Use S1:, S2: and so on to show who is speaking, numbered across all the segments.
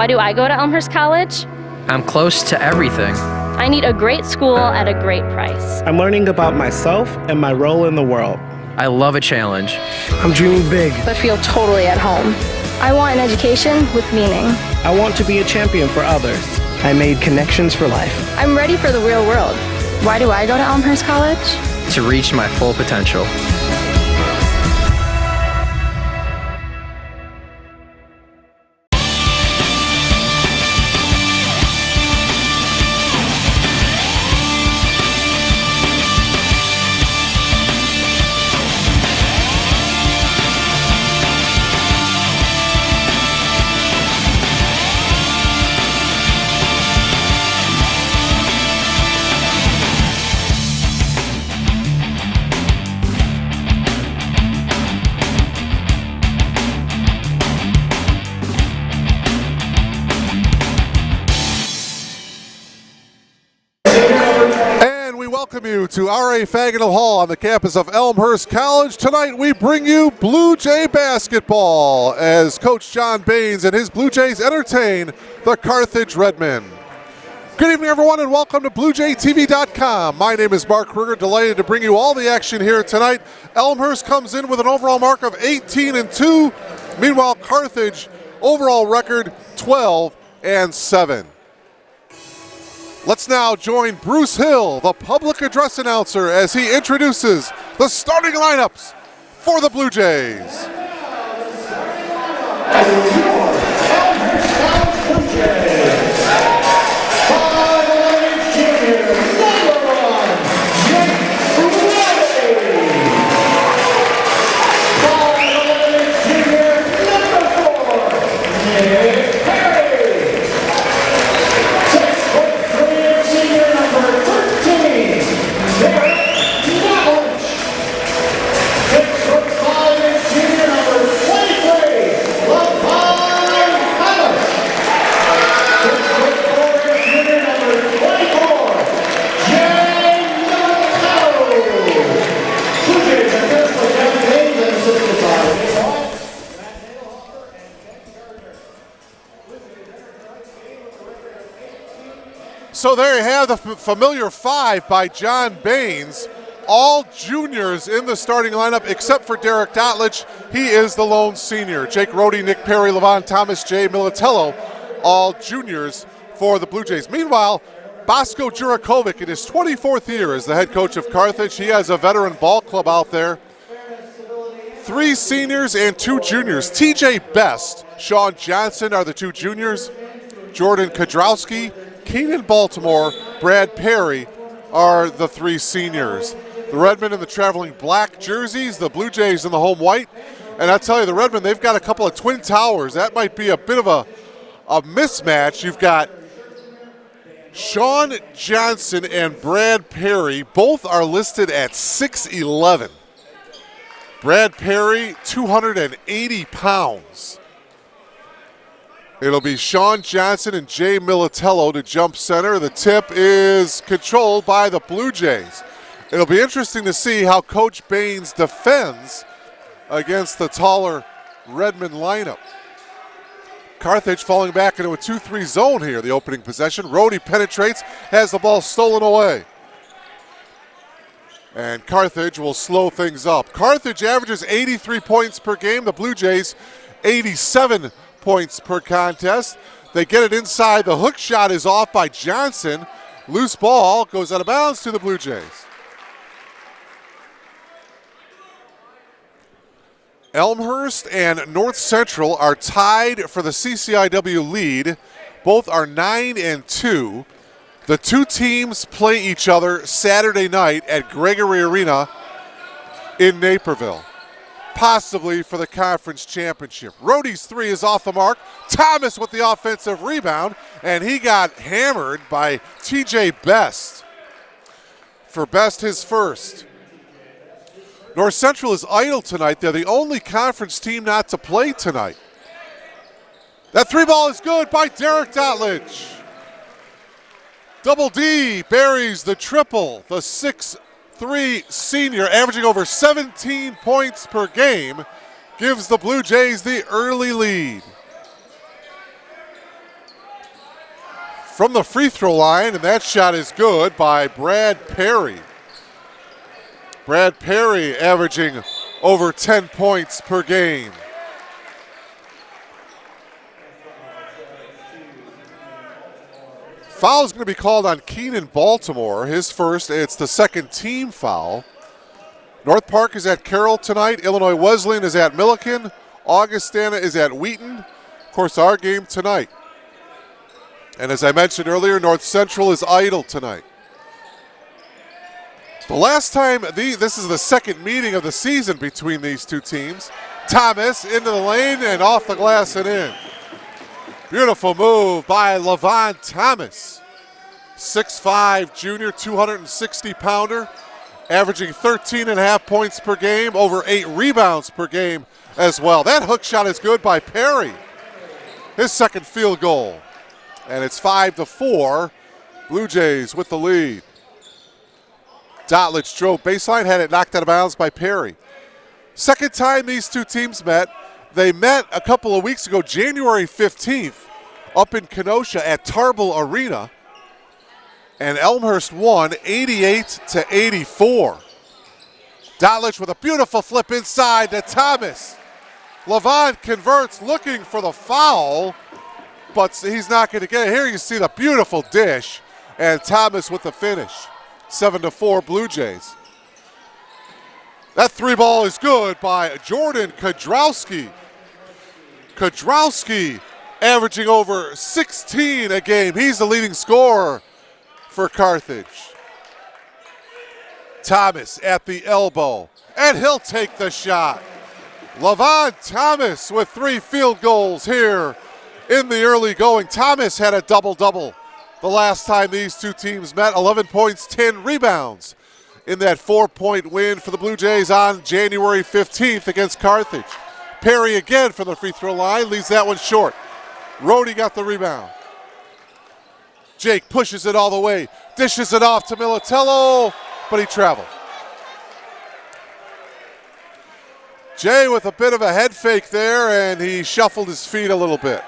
S1: Why do I go to Elmhurst College?
S2: I'm close to everything.
S1: I need a great school at a great price.
S3: I'm learning about myself and my role in the world.
S2: I love a challenge.
S3: I'm dreaming big.
S4: But feel totally at home. I want an education with meaning.
S3: I want to be a champion for others. I made connections for life.
S4: I'm ready for the real world. Why do I go to Elmhurst College?
S2: To reach my full potential.
S5: Welcome you to R.A. Faginal Hall on the campus of Elmhurst College. Tonight we bring you Blue Jay basketball as Coach John Baines and his Blue Jays entertain the Carthage Redmen. Good evening, everyone, and welcome to BlueJayTV.com. My name is Mark Kruger, delighted to bring you all the action here tonight. Elmhurst comes in with an overall mark of 18-2. Meanwhile, Carthage overall record 12-7. Let's now join Bruce Hill, the public address announcer, as he introduces the starting lineups for the Blue Jays. So there you have the familiar five by John Baines. All juniors in the starting lineup except for Derek Dotlich. He is the lone senior. Jake Rohde, Nick Perry, Levon Thomas, Jay Militello, all juniors for the Blue Jays. Meanwhile, Bosko Jurakovic in his 24th year as the head coach of Carthage. He has a veteran ball club out there. 3 seniors and 2 juniors. TJ Best, Sean Johnson are the 2 juniors. Jordan Kodrowski, Keenan Baltimore, Brad Perry are the 3 seniors. The Redmen in the traveling black jerseys, the Blue Jays in the home white. And I tell you, the Redmen, they've got a couple of twin towers. That might be a bit of a mismatch. You've got Sean Johnson and Brad Perry. Both are listed at 6'11". Brad Perry, 280 pounds. It'll be Sean Johnson and Jay Militello to jump center. The tip is controlled by the Blue Jays. It'll be interesting to see how Coach Baines defends against the taller Redmen lineup. Carthage falling back into a 2-3 zone here, the opening possession. Rohde penetrates, has the ball stolen away. And Carthage will slow things up. Carthage averages 83 points per game. The Blue Jays, 87 points per contest. They get it inside. The hook shot is off by Johnson. Loose ball goes out of bounds to the Blue Jays. Elmhurst and North Central are tied for the CCIW lead. Both are 9-2. The 2 teams play each other Saturday night at Gregory Arena in Naperville, possibly for the conference championship. Rohde's 3 is off the mark. Thomas with the offensive rebound, and he got hammered by TJ Best. For Best, his first. North Central is idle tonight. They're the only conference team not to play tonight. That 3 ball is good by Derek Dotlich. Double D buries the triple. The 6'3" senior, averaging over 17 points per game, gives the Blue Jays the early lead. from the free throw line, and that shot is good by Brad Perry. Brad Perry averaging over 10 points per game. Foul is going to be called on Keenan Baltimore, his first. It's the second team foul. North Park is at Carroll tonight. Illinois Wesleyan is at Milliken. Augustana is at Wheaton. Of course, our game tonight. And as I mentioned earlier, North Central is idle tonight. The last time, this is the second meeting of the season between these two teams. Thomas into the lane and off the glass and in. Beautiful move by Levon Thomas. 6'5 junior, 260-pounder, averaging 13.5 points per game, over 8 rebounds per game as well. That hook shot is good by Perry. His second field goal. And it's 5-4. Blue Jays with the lead. Dotlich drove baseline, had it knocked out of bounds by Perry. Second time these two teams met. They met a couple of weeks ago, January 15th, up in Kenosha at Tarbell Arena. And Elmhurst won 88-84. Dotlich with a beautiful flip inside to Thomas. Levon converts, looking for the foul, but he's not going to get it. Here you see the beautiful dish, and Thomas with the finish. 7-4 Blue Jays. That three ball is good by Jordan Kodrowski. Kodrowski averaging over 16 a game. He's the leading scorer for Carthage. Thomas at the elbow, and he'll take the shot. Levon Thomas with 3 field goals here in the early going. Thomas had a double-double the last time these two teams met. 11 points, 10 rebounds in that 4-point win for the Blue Jays on January 15th against Carthage. Perry again from the free throw line, leaves that one short. Rhodey got the rebound. Jake pushes it all the way, dishes it off to Militello, but he traveled. Jay with a bit of a head fake there, and he shuffled his feet a little bit.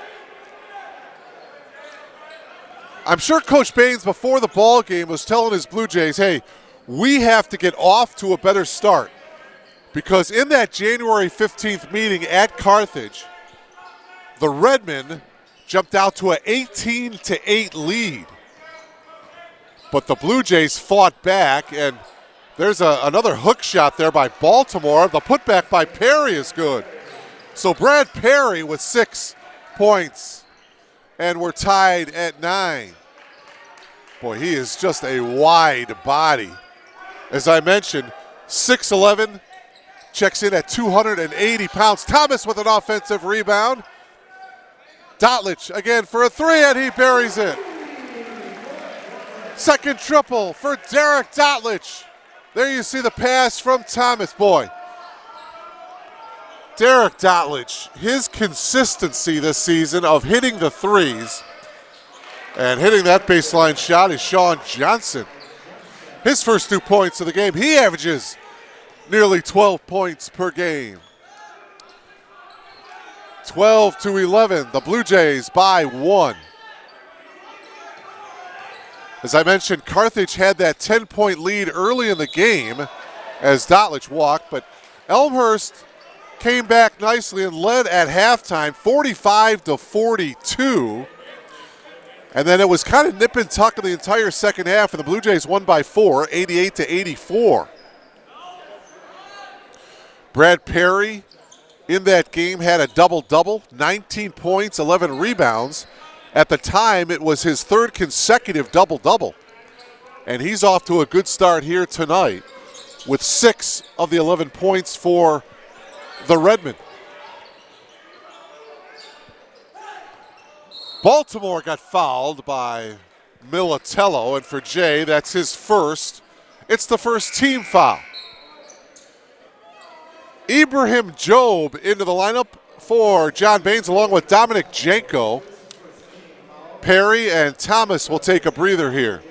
S5: I'm sure Coach Baines before the ball game was telling his Blue Jays, hey, we have to get off to a better start, because in that January 15th meeting at Carthage, the Redmen jumped out to an 18-8 lead. But the Blue Jays fought back, and there's another hook shot there by Baltimore. The putback by Perry is good. So Brad Perry with 6 points, and we're tied at 9. Boy, he is just a wide body. As I mentioned, 6'11", checks in at 280 pounds. Thomas with an offensive rebound. Dotlich again for a 3, and he buries it. Second triple for Derek Dotlich. There you see the pass from Thomas. Boy, Derek Dotlich, his consistency this season of hitting the threes and hitting that baseline shot is Sean Johnson. His first 2 points of the game, he averages nearly 12 points per game. 12-11, the Blue Jays by 1. As I mentioned, Carthage had that 10-point lead early in the game as Dotlich walked, but Elmhurst came back nicely and led at halftime, 45-42. And then it was kind of nip and tuck in the entire second half, and the Blue Jays won by 4, 88-84. Brad Perry in that game had a double-double, 19 points, 11 rebounds. At the time, it was his 3rd consecutive double-double. And he's off to a good start here tonight with 6 of the 11 points for the Redmen. Baltimore got fouled by Militello, and for Jay, that's his first. It's the first team foul. Ibrahim Job into the lineup for John Baines along with Dominic Janko. Perry and Thomas will take a breather here.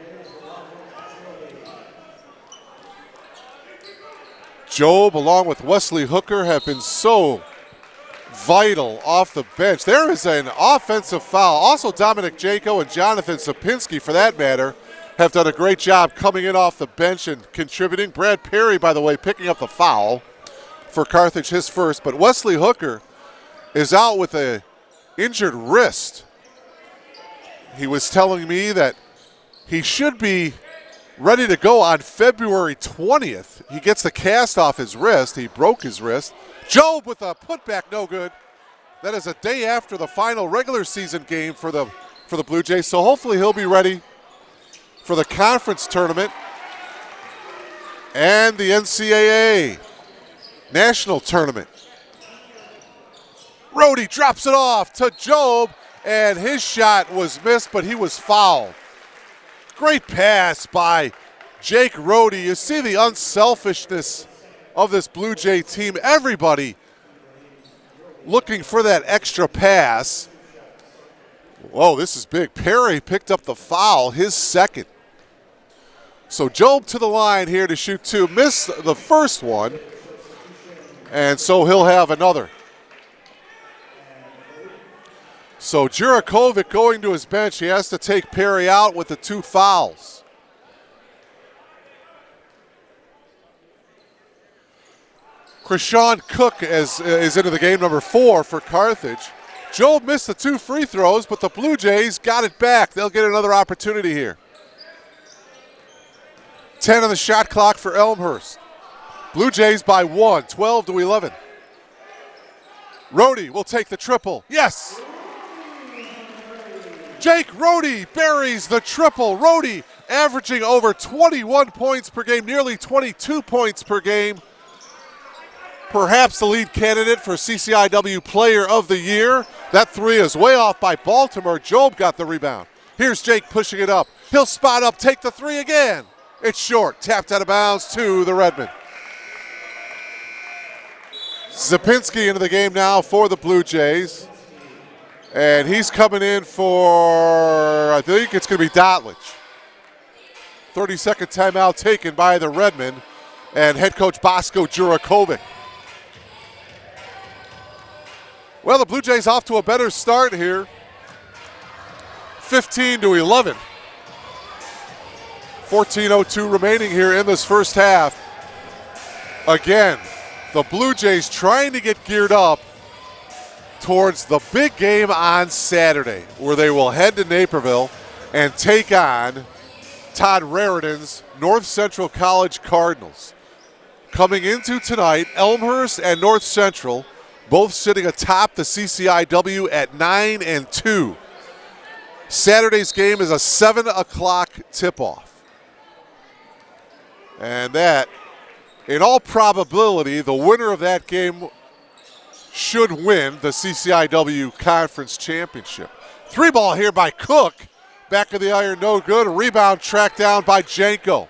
S5: Job along with Wesley Hooker have been so vital off the bench. There is an offensive foul. Also, Dominic Janko and Jonathan Sapinski, for that matter, have done a great job coming in off the bench and contributing. Brad Perry, by the way, picking up the foul for Carthage, his first. But Wesley Hooker is out with an injured wrist. He was telling me that he should be ready to go on February 20th. He gets the cast off his wrist. He broke his wrist. Job with a putback, no good. That is a day after the final regular season game for the Blue Jays, so hopefully he'll be ready for the conference tournament and the NCAA national tournament. Rhodey drops it off to Job, and his shot was missed, but he was fouled. Great pass by Jake Rhodey. You see the unselfishness of this Blue Jay team. Everybody looking for that extra pass. Whoa, this is big. Perry picked up the foul, his second. So Job to the line here to shoot two. Missed the first one, and so he'll have another. So Jurakovic going to his bench. He has to take Perry out with the two fouls. Krishan Cook is into the game, number 4 for Carthage. Job missed the 2 free throws, but the Blue Jays got it back. They'll get another opportunity here. 10 on the shot clock for Elmhurst. Blue Jays by 1, 12-11. Rhodey will take the triple. Yes! Jake Rhodey buries the triple. Rhodey averaging over 21 points per game, nearly 22 points per game. Perhaps the lead candidate for CCIW Player of the Year. That three is way off by Baltimore. Job got the rebound. Here's Jake pushing it up. He'll spot up, take the three again. It's short, tapped out of bounds to the Redmen. Zapinski into the game now for the Blue Jays. And he's coming in for, I think it's going to be Dotlich. 30-second timeout taken by the Redmen and head coach Bosko Jurakovic. Well, the Blue Jays off to a better start here. 15-11. 14:02 remaining here in this first half. Again, the Blue Jays trying to get geared up towards the big game on Saturday, where they will head to Naperville and take on Todd Raritan's North Central College Cardinals. Coming into tonight, Elmhurst and North Central both sitting atop the CCIW at 9-2. Saturday's game is a 7 o'clock tip-off. And that, in all probability, the winner of that game should win the CCIW Conference Championship. 3-ball here by Cook. Back of the iron, no good. A rebound tracked down by Janko.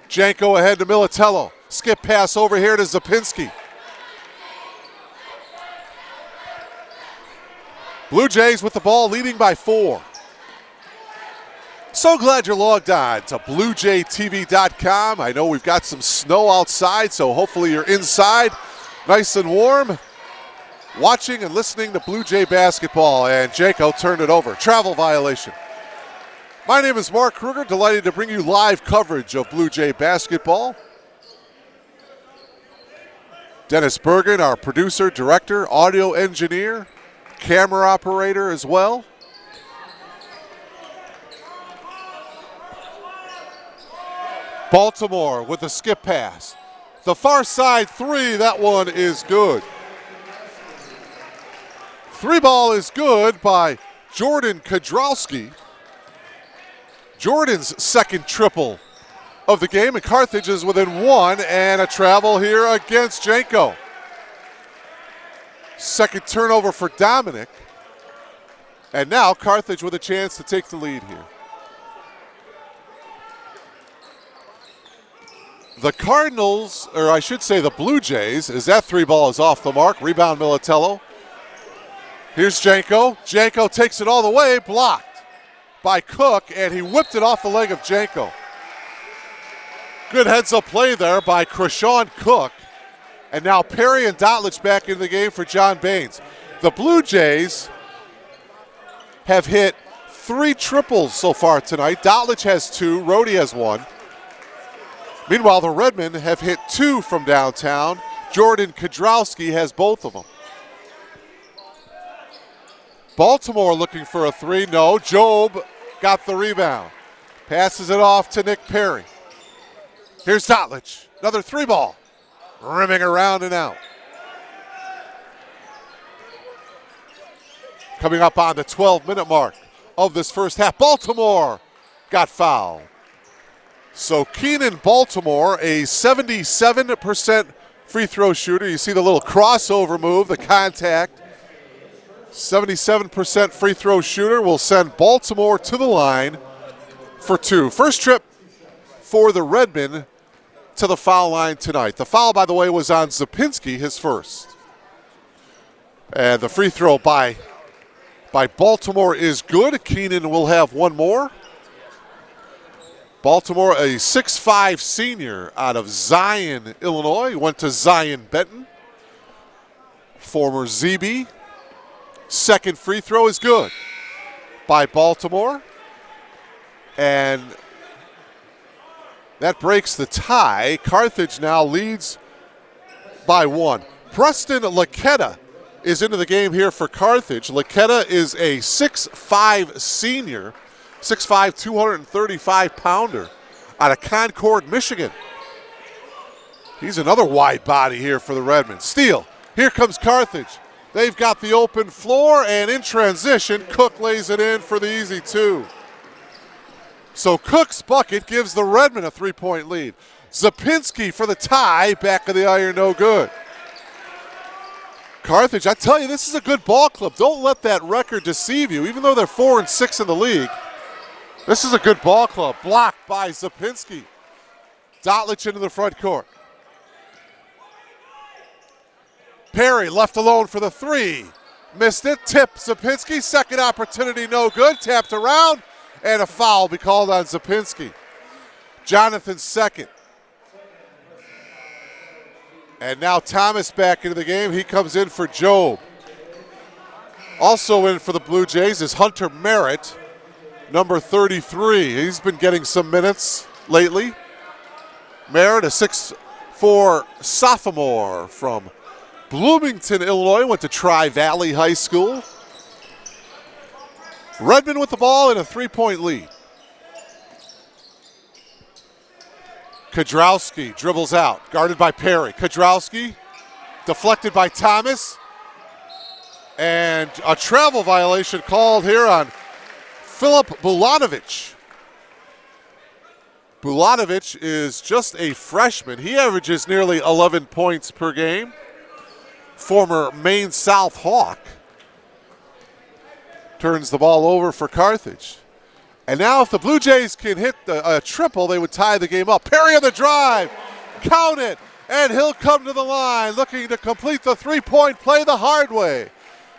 S5: Janko ahead to Militello. Skip pass over here to Zapinski. Blue Jays with the ball, leading by 4. So glad you're logged on to BlueJayTV.com. I know we've got some snow outside, so hopefully you're inside, nice and warm, watching and listening to Blue Jay basketball. And Janko turned it over. Travel violation. My name is Mark Kruger, delighted to bring you live coverage of Blue Jay basketball. Dennis Bergen, our producer, director, audio engineer, camera operator as well. Baltimore with a skip pass. The far side three, that one is good. 3-ball is good by Jordan Kodrowski. Jordan's second triple of the game, and Carthage is within 1, and a travel here against Janko. Second turnover for Dominic. And now Carthage with a chance to take the lead here. The Cardinals, or I should say the Blue Jays, as that 3-ball is off the mark. Rebound Militello. Here's Janko. Janko takes it all the way, blocked by Cook, and he whipped it off the leg of Janko. Good heads-up play there by Krishan Cook. And now Perry and Dotlich back into the game for John Baines. The Blue Jays have hit 3 triples so far tonight. Dotlich has 2, Rhodey has 1. Meanwhile, the Redmen have hit 2 from downtown. Jordan Kodrowski has both of them. Baltimore looking for a 3. No, Job got the rebound. Passes it off to Nick Perry. Here's Dotlich. Another 3 ball. Rimming around and out. Coming up on the 12-minute mark of this first half. Baltimore got fouled. So Keenan Baltimore, a 77% free throw shooter. You see the little crossover move, the contact. 77% free throw shooter will send Baltimore to the line for 2. First trip for the Redmen to the foul line tonight. The foul, by the way, was on Zapinski, his first. And the free throw by Baltimore is good. Keenan will have 1 more. Baltimore, a 6'5 senior out of Zion, Illinois. Went to Zion Benton. Former ZB. Second free throw is good by Baltimore. And that breaks the tie. Carthage now leads by 1. Preston Laquetta is into the game here for Carthage. Laquetta is a 6'5 senior, 6'5", 235-pounder out of Concord, Michigan. He's another wide body here for the Redmen. Steal. Here comes Carthage. They've got the open floor, and in transition, Cook lays it in for the easy 2. So Cook's bucket gives the Redmen a 3-point lead. Zapinski for the tie, back of the iron, no good. Carthage, I tell you, this is a good ball club. Don't let that record deceive you. Even though they're 4-6 in the league, this is a good ball club. Blocked by Zapinski. Dotlich into the front court. Perry left alone for the 3. Missed it. Tip Zapinski. Second opportunity, no good. Tapped around, and a foul be called on Zapinski. Jonathan second. And now Thomas back into the game. He comes in for Job. Also in for the Blue Jays is Hunter Merritt, number 33. He's been getting some minutes lately. Merritt, a 6'4 sophomore from Bloomington, Illinois, went to Tri-Valley High School. Redmen with the ball in a 3-point lead. Kodrowski dribbles out, guarded by Perry. Kodrowski deflected by Thomas. And a travel violation called here on Filip Bulanovic. Bulanovic is just a freshman. He averages nearly 11 points per game. Former Maine South Hawk. Turns the ball over for Carthage. And now if the Blue Jays can hit a triple, they would tie the game up. Perry on the drive. Count it. And he'll come to the line looking to complete the 3-point play the hard way.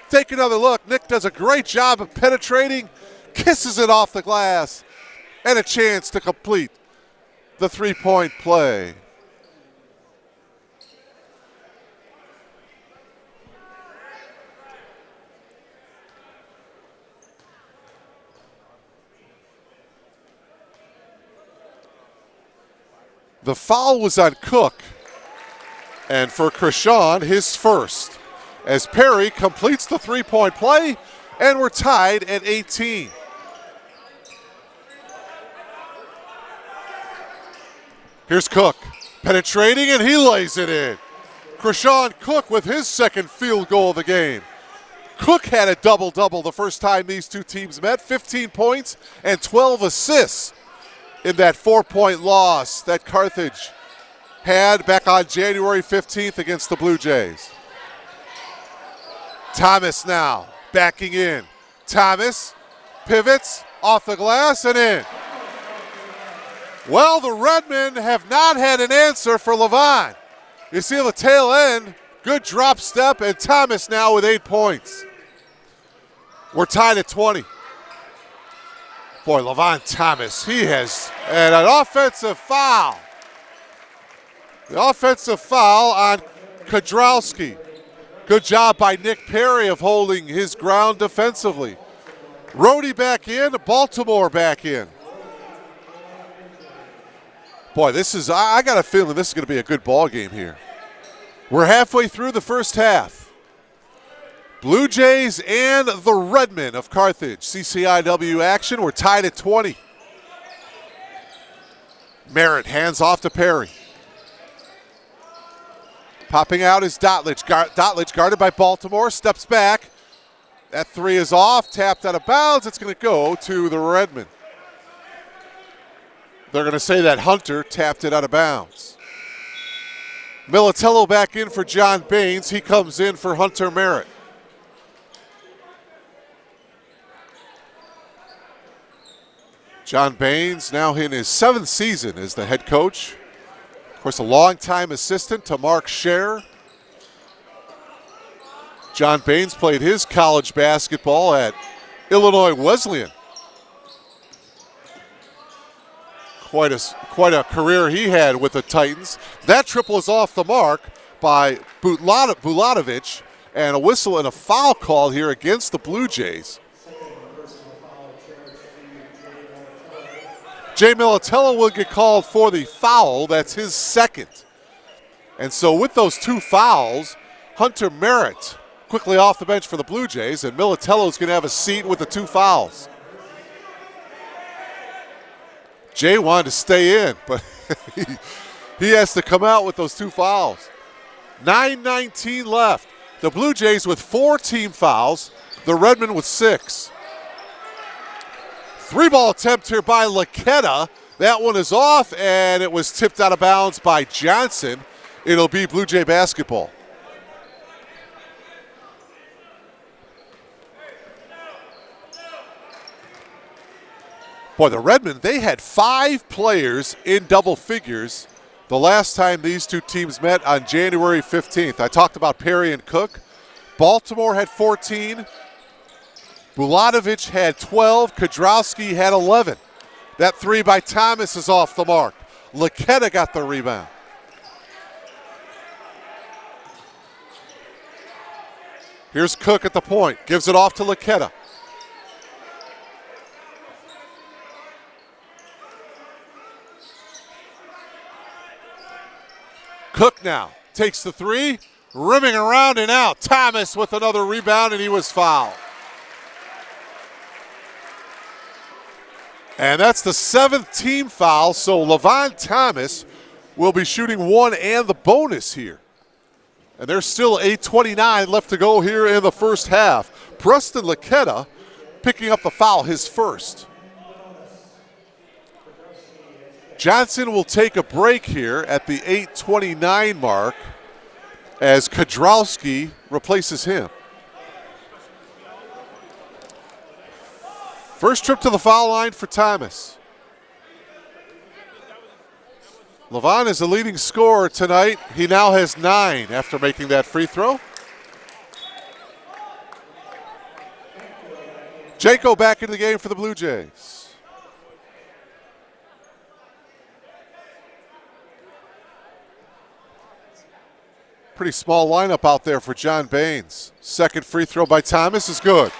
S5: Take another look. Nick does a great job of penetrating. Kisses it off the glass. And a chance to complete the 3-point play. The foul was on Cook, and for Krishan, his first, as Perry completes the 3-point play, and we're tied at 18. Here's Cook, penetrating, and he lays it in. Krishan Cook with his second field goal of the game. Cook had a double-double the first time these two teams met, 15 points and 12 assists in that 4-point loss that Carthage had back on January 15th against the Blue Jays. Thomas now backing in. Thomas pivots off the glass and in. Well, the Redmen have not had an answer for Levine. You see the tail end, good drop step, and Thomas now with 8 points. We're tied at 20. Boy, Levon Thomas, he has an offensive foul. The offensive foul on Kodrowski. Good job by Nick Perry of holding his ground defensively. Rhodey back in, Baltimore back in. Boy, I got a feeling this is going to be a good ball game here. We're halfway through the first half. Blue Jays and the Redmen of Carthage. CCIW action. We're tied at 20. Merritt hands off to Perry. Popping out is Dotlich. Dotlich guarded by Baltimore. Steps back. That three is off. Tapped out of bounds. It's going to go to the Redmen. They're going to say that Hunter tapped it out of bounds. Militello back in for John Baines. He comes in for Hunter Merritt. John Baines now in his 7th season as the head coach. Of course, a longtime assistant to Mark Scher. John Baines played his college basketball at Illinois Wesleyan. Quite a career he had with the Titans. That triple is off the mark by Bulatovic, and a whistle and a foul call here against the Blue Jays. Jay Militello will get called for the foul. That's his second. And so with those 2 fouls, Hunter Merritt quickly off the bench for the Blue Jays, and Militello's going to have a seat with the 2 fouls. Jay wanted to stay in, but he has to come out with those 2 fouls. 9:19 left. The Blue Jays with 4 team fouls, the Redmen with 6. 3-ball attempt here by Laqueta. That one is off, and it was tipped out of bounds by Johnson. It'll be Blue Jay basketball. Boy, the Redmen, they had 5 players in double figures the last time these two teams met on January 15th. I talked about Perry and Cook. Baltimore had 14. Bulatovic had 12. Kodrowski had 11. That 3 by Thomas is off the mark. Laqueta got the rebound. Here's Cook at the point. Gives it off to Laqueta. Cook now takes the 3. Rimming around and out. Thomas with another rebound, and he was fouled. And that's the 7th team foul, so Levon Thomas will be shooting 1 and the bonus here. And there's still 8:29 left to go here in the first half. Preston Laqueta picking up the foul, his first. Johnson will take a break here at the 8:29 mark as Kodrowski replaces him. First trip to the foul line for Thomas. Levon is the leading scorer tonight. He now has 9 after making that free throw. Jaco back into the game for the Blue Jays. Pretty small lineup out there for John Baines. Second free throw by Thomas is good.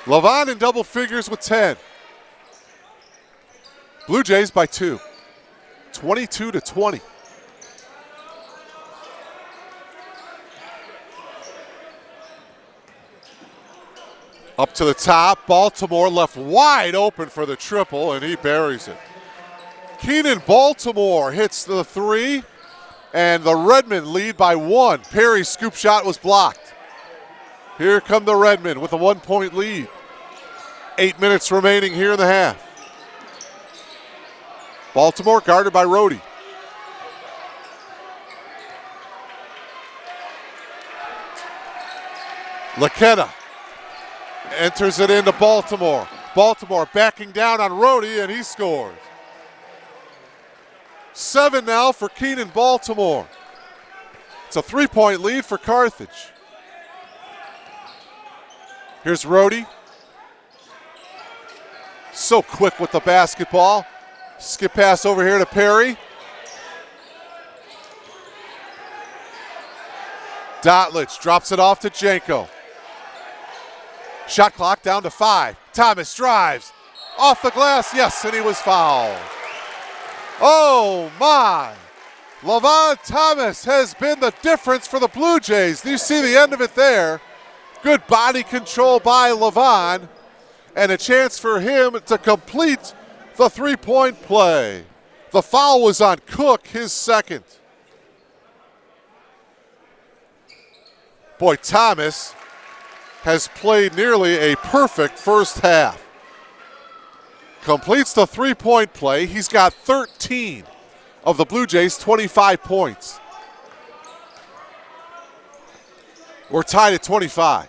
S5: Levon in double figures with 10. Blue Jays by 2. 22-20. Up to the top. Baltimore left wide open for the triple, and he buries it. Keenan Baltimore hits the 3, and the Redmen lead by 1. Perry's scoop shot was blocked. Here come the Redmen with a 1-point lead. 8 minutes remaining here in the half. Baltimore guarded by Rhodey. Laqueta enters it into Baltimore. Baltimore backing down on Rhodey, and he scores. 7 now for Keenan Baltimore. It's a 3-point lead for Carthage. Here's Rhodey. So quick with the basketball. Skip pass over here to Perry. Dotlich drops it off to Janko. Shot clock down to 5. Thomas drives. Off the glass, yes, and he was fouled. Oh my! Levon Thomas has been the difference for the Blue Jays. You see the end of it there. Good body control by Levon, and a chance for him to complete the three-point play. The foul was on Cook, his second. Boy, Thomas has played nearly a perfect first half. Completes the three-point play. He's got 13 of the Blue Jays' 25 points. We're tied at 25.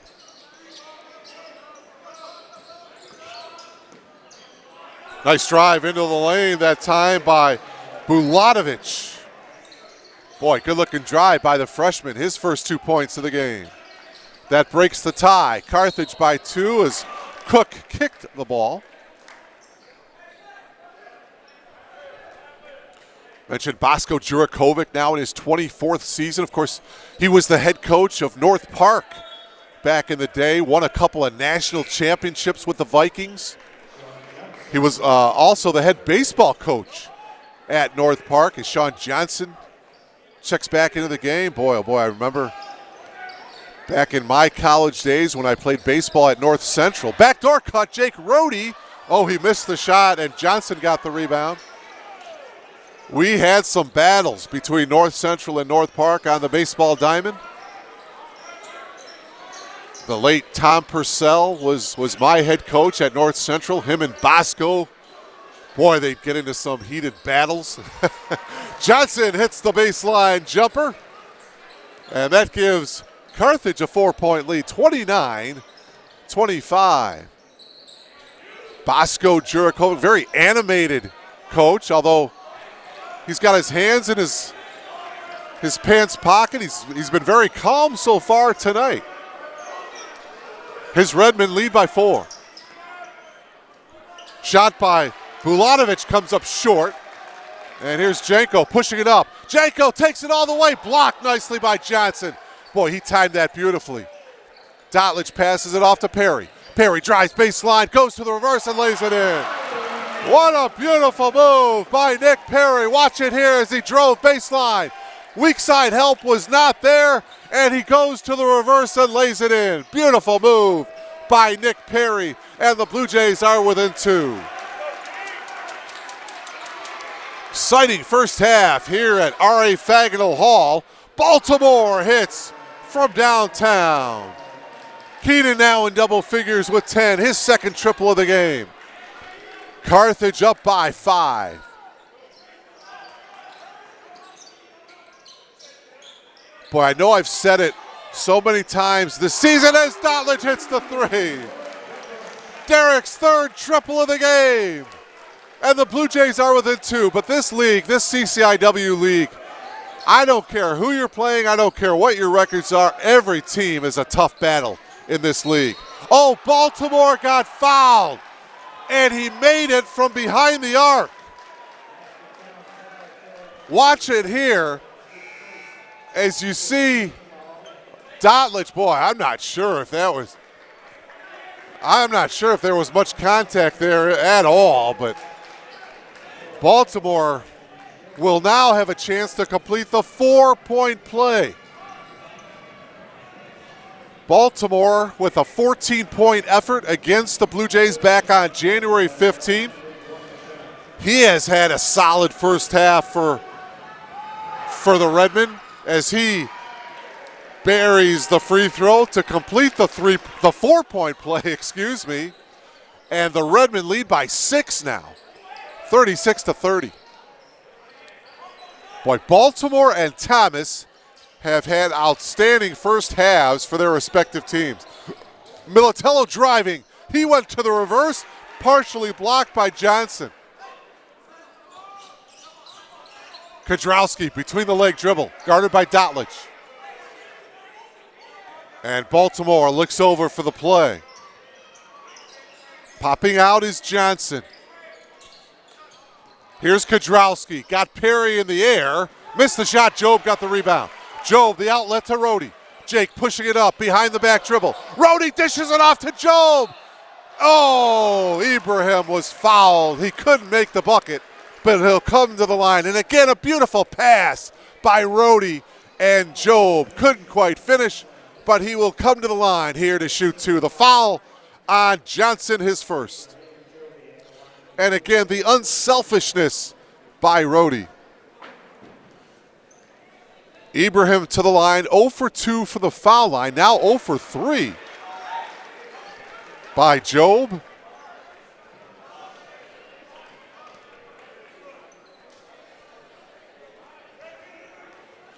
S5: Nice drive into the lane that time by Bulatovic. Boy, good-looking drive by the freshman. His first 2 points of the game. That breaks the tie. Carthage by 2 as Cook kicked the ball. Mentioned Bosko Jurakovic now in his 24th season. Of course, he was the head coach of North Park back in the day. Won a couple of national championships with the Vikings. He was also the head baseball coach at North Park as Sean Johnson checks back into the game. Boy, oh boy, I remember back in my college days when I played baseball at North Central. Backdoor cut, Jake Rohde. Oh, he missed the shot, and Johnson got the rebound. We had some battles between North Central and North Park on the baseball diamond. The late Tom Purcell was my head coach at North Central. Him and Bosko, boy, they'd get into some heated battles. Johnson hits the baseline jumper, and that gives Carthage a 4-point lead, 29-25. Bosko Jurakovic, very animated coach, although he's got his hands in his pants pocket. He's been very calm so far tonight. His Redmen lead by 4. Shot by Bulatovic comes up short. And here's Janko pushing it up. Janko takes it all the way. Blocked nicely by Johnson. Boy, he timed that beautifully. Dotlich passes it off to Perry. Perry drives baseline, goes to the reverse and lays it in. What a beautiful move by Nick Perry. Watch it here as he drove baseline. Weak side help was not there, and he goes to the reverse and lays it in. Beautiful move by Nick Perry, and the Blue Jays are within 2. Exciting first half here at R.A. Fagenal Hall. Baltimore hits from downtown. Keenan now in double figures with 10, his second triple of the game. Carthage up by 5. Boy, I know I've said it so many times this season as Dotlich hits the 3. Derek's third triple of the game. And the Blue Jays are within 2. But this league, this CCIW league, I don't care who you're playing. I don't care what your records are. Every team is a tough battle in this league. Oh, Baltimore got fouled. And he made it from behind the arc. Watch it here as you see Dotlich. Boy, I'm not sure if there was much contact there at all, but Baltimore will now have a chance to complete the 4-point play. Baltimore with a 14-point effort against the Blue Jays back on January 15th. He has had a solid first half for the Redmen as he buries the free throw to complete the 4-point play, and the Redmen lead by 6 now, 36-30. Boy, Baltimore and Thomas have had outstanding first halves for their respective teams. Militello driving. He went to the reverse, partially blocked by Johnson. Kudrowski between the leg dribble, guarded by Dotlich. And Baltimore looks over for the play. Popping out is Johnson. Here's Kudrowski, got Perry in the air, missed the shot, Job got the rebound. Job, the outlet to Rohde. Jake pushing it up behind the back dribble. Rhodey dishes it off to Job. Oh, Ibrahim was fouled. He couldn't make the bucket, but he'll come to the line. And again, a beautiful pass by Rhodey, and Job couldn't quite finish, but he will come to the line here to shoot two. The foul on Johnson, his first. And again, the unselfishness by Rhodey. Ibrahim to the line, 0 for 2 for the foul line, now 0 for 3 by Job.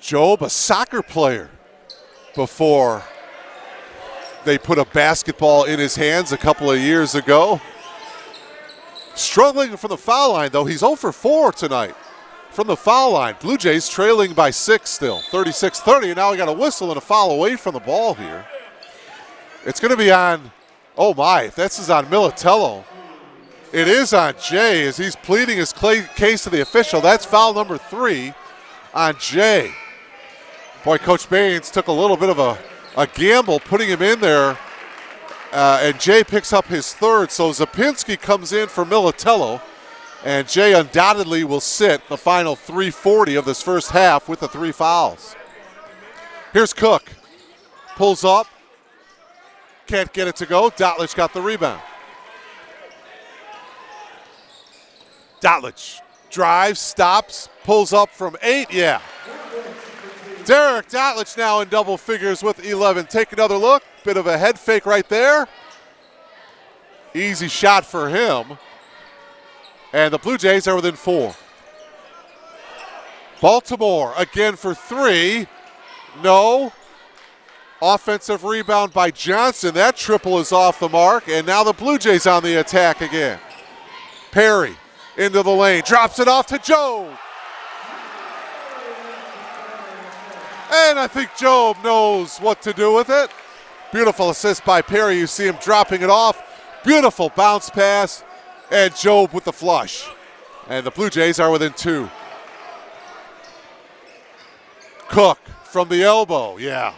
S5: Job, a soccer player, before they put a basketball in his hands a couple of years ago. Struggling from the foul line, though. He's 0 for 4 tonight from the foul line. Blue Jays trailing by 6 still, 36-30, and now we got a whistle and a foul away from the ball here. It's going to be on, oh my, if this is on Militello. It is on Jay as he's pleading his case to the official. That's foul number 3 on Jay. Boy, Coach Baines took a little bit of a gamble putting him in there, and Jay picks up his third. So Zapinski comes in for Militello, and Jay undoubtedly will sit the final 3:40 of this first half with the 3 fouls. Here's Cook. Pulls up. Can't get it to go. Dotlich got the rebound. Dotlich drives, stops, pulls up from 8. Yeah. Derek Dotlich now in double figures with 11. Take another look. Bit of a head fake right there. Easy shot for him. And the Blue Jays are within 4. Baltimore again for 3. No. Offensive rebound by Johnson. That triple is off the mark. And now the Blue Jays on the attack again. Perry into the lane. Drops it off to Job. And I think Job knows what to do with it. Beautiful assist by Perry. You see him dropping it off. Beautiful bounce pass. And Job with the flush. And the Blue Jays are within 2. Cook from the elbow. Yeah.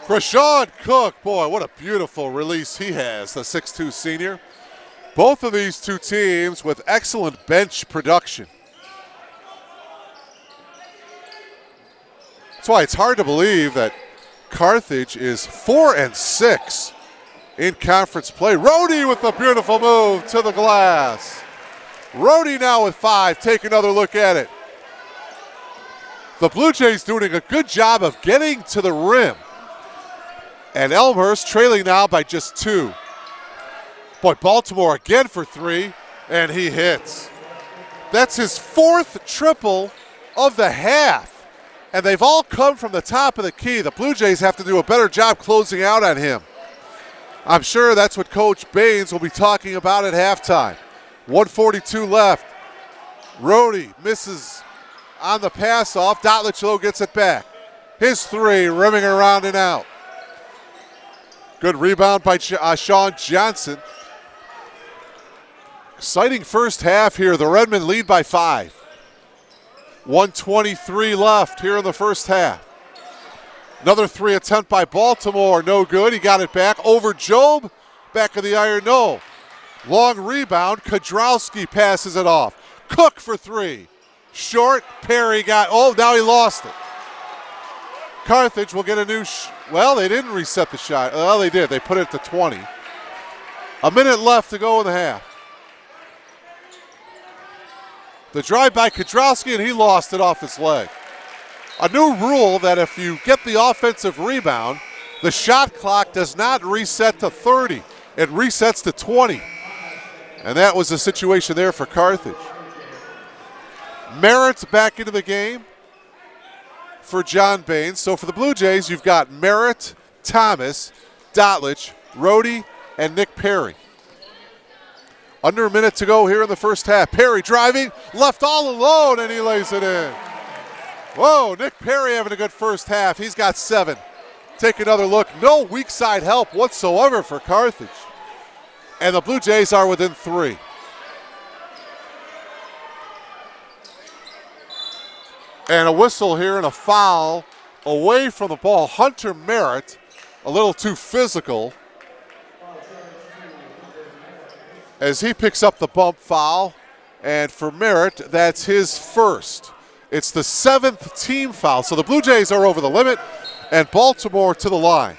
S5: Krishawn Cook. Boy, what a beautiful release he has, the 6'2 senior. Both of these two teams with excellent bench production. That's why it's hard to believe that Carthage is 4-6 in conference play. Rhodey with a beautiful move to the glass. Rhodey now with 5. Take another look at it. The Blue Jays doing a good job of getting to the rim. And Elmhurst trailing now by just 2. Boy, Baltimore again for 3, and he hits. That's his 4th triple of the half. And they've all come from the top of the key. The Blue Jays have to do a better job closing out on him. I'm sure that's what Coach Baines will be talking about at halftime. 1:42 left. Rhodey misses on the pass off. Dotlich gets it back. His 3, rimming around and out. Good rebound by Sean Johnson. Exciting first half here. The Redmen lead by 5. 1:23 left here in the first half. Another 3 attempt by Baltimore, no good. He got it back over Job. Back of the iron, no. Long rebound, Kodrowski passes it off. Cook for 3. Short, Perry got, now he lost it. Carthage will get a new, well, they didn't reset the shot. Well, they did. They put it to 20. A minute left to go in the half. The drive by Kodrowski, and he lost it off his leg. A new rule that if you get the offensive rebound, the shot clock does not reset to 30. It resets to 20. And that was the situation there for Carthage. Merritt's back into the game for John Baines. So for the Blue Jays, you've got Merritt, Thomas, Dotlich, Rhodey, and Nick Perry. Under a minute to go here in the first half. Perry driving, left all alone, and he lays it in. Whoa, Nick Perry having a good first half. He's got 7. Take another look. No weak side help whatsoever for Carthage. And the Blue Jays are within 3. And a whistle here and a foul away from the ball. Hunter Merritt, a little too physical, as he picks up the bump foul. And for Merritt, that's his first. It's the 7th team foul. So the Blue Jays are over the limit, and Baltimore to the line.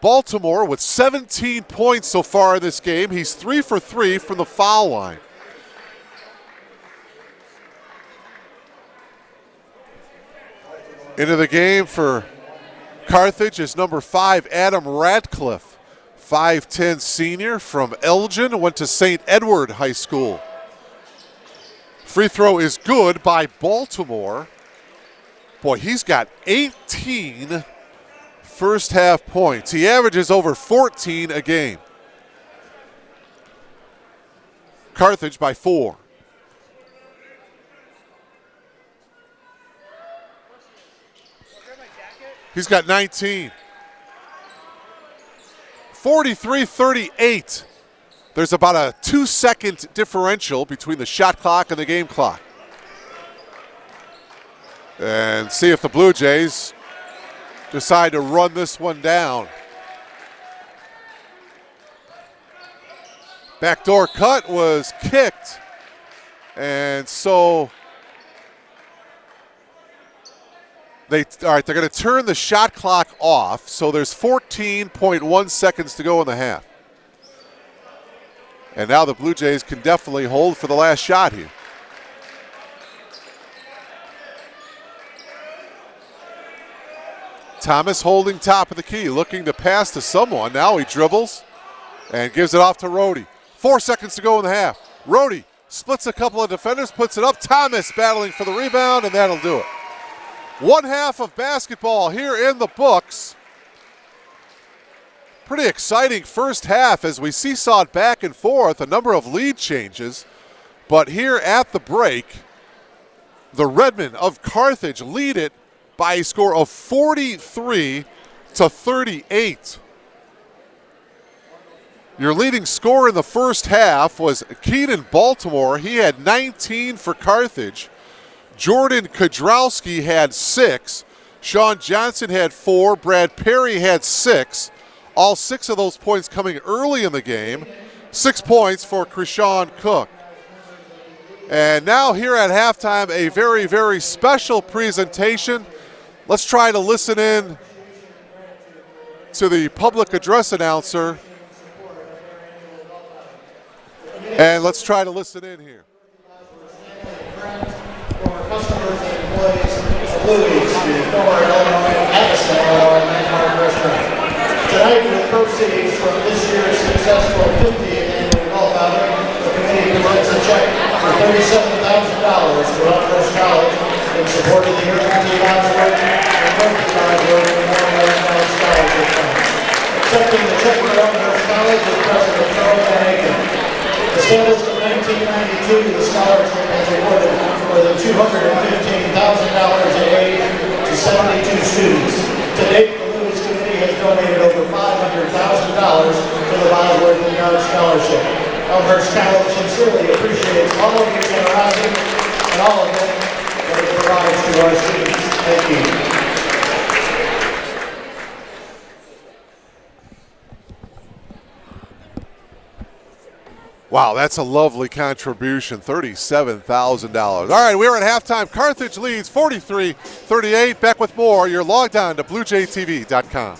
S5: Baltimore with 17 points so far in this game. He's 3 for 3 from the foul line. Into the game for Carthage is number 5, Adam Radcliffe. 5'10" senior from Elgin, went to St. Edward High School. Free throw is good by Baltimore. Boy, he's got 18 first half points. He averages over 14 a game. Carthage by 4. He's got 19. 43-38. There's about a 2-second differential between the shot clock and the game clock. And see if the Blue Jays decide to run this one down. Backdoor cut was kicked. And so they're going to turn the shot clock off. So there's 14.1 seconds to go in the half. And now the Blue Jays can definitely hold for the last shot here. Thomas holding top of the key, looking to pass to someone. Now he dribbles and gives it off to Rohde. 4 seconds to go in the half. Rohde splits a couple of defenders, puts it up. Thomas battling for the rebound, and that'll do it. One half of basketball here in the books. Pretty exciting first half as we seesawed back and forth, a number of lead changes. But here at the break, the Redmen of Carthage lead it by a score of 43-38. Your leading scorer in the first half was Keenan Baltimore. He had 19 for Carthage. Jordan Kodrowski had 6. Sean Johnson had 4. Brad Perry had 6. All 6 of those points coming early in the game. 6 points for Krishawn Cook. And now here at halftime, a very, very special presentation. Let's try to listen in to the public address announcer. And let's try to listen in here.
S6: Customers and employees of Louis, the former landmark restaurant. Tonight, with proceeds from this year's successful 50th annual golf outing, the committee presents a check for $37,000 to Elmhurst College in support of the University of Oxford and Berkeley College Memorial Scholarship Fund. Accepting the check for Elmhurst College is President Charles Van Aken. Established in 1992, the scholarship has awarded more than $215,000 in aid to 72 students. To date, the Lewis Committee has donated over $500,000 to the Bosworth and Yard Scholarship. Elmhurst College sincerely appreciates all of your generosity and all of it that it provides to our students. Thank you.
S5: Wow, that's a lovely contribution, $37,000. All right, we're at halftime. Carthage leads 43-38. Back with more. You're logged on to BlueJayTV.com.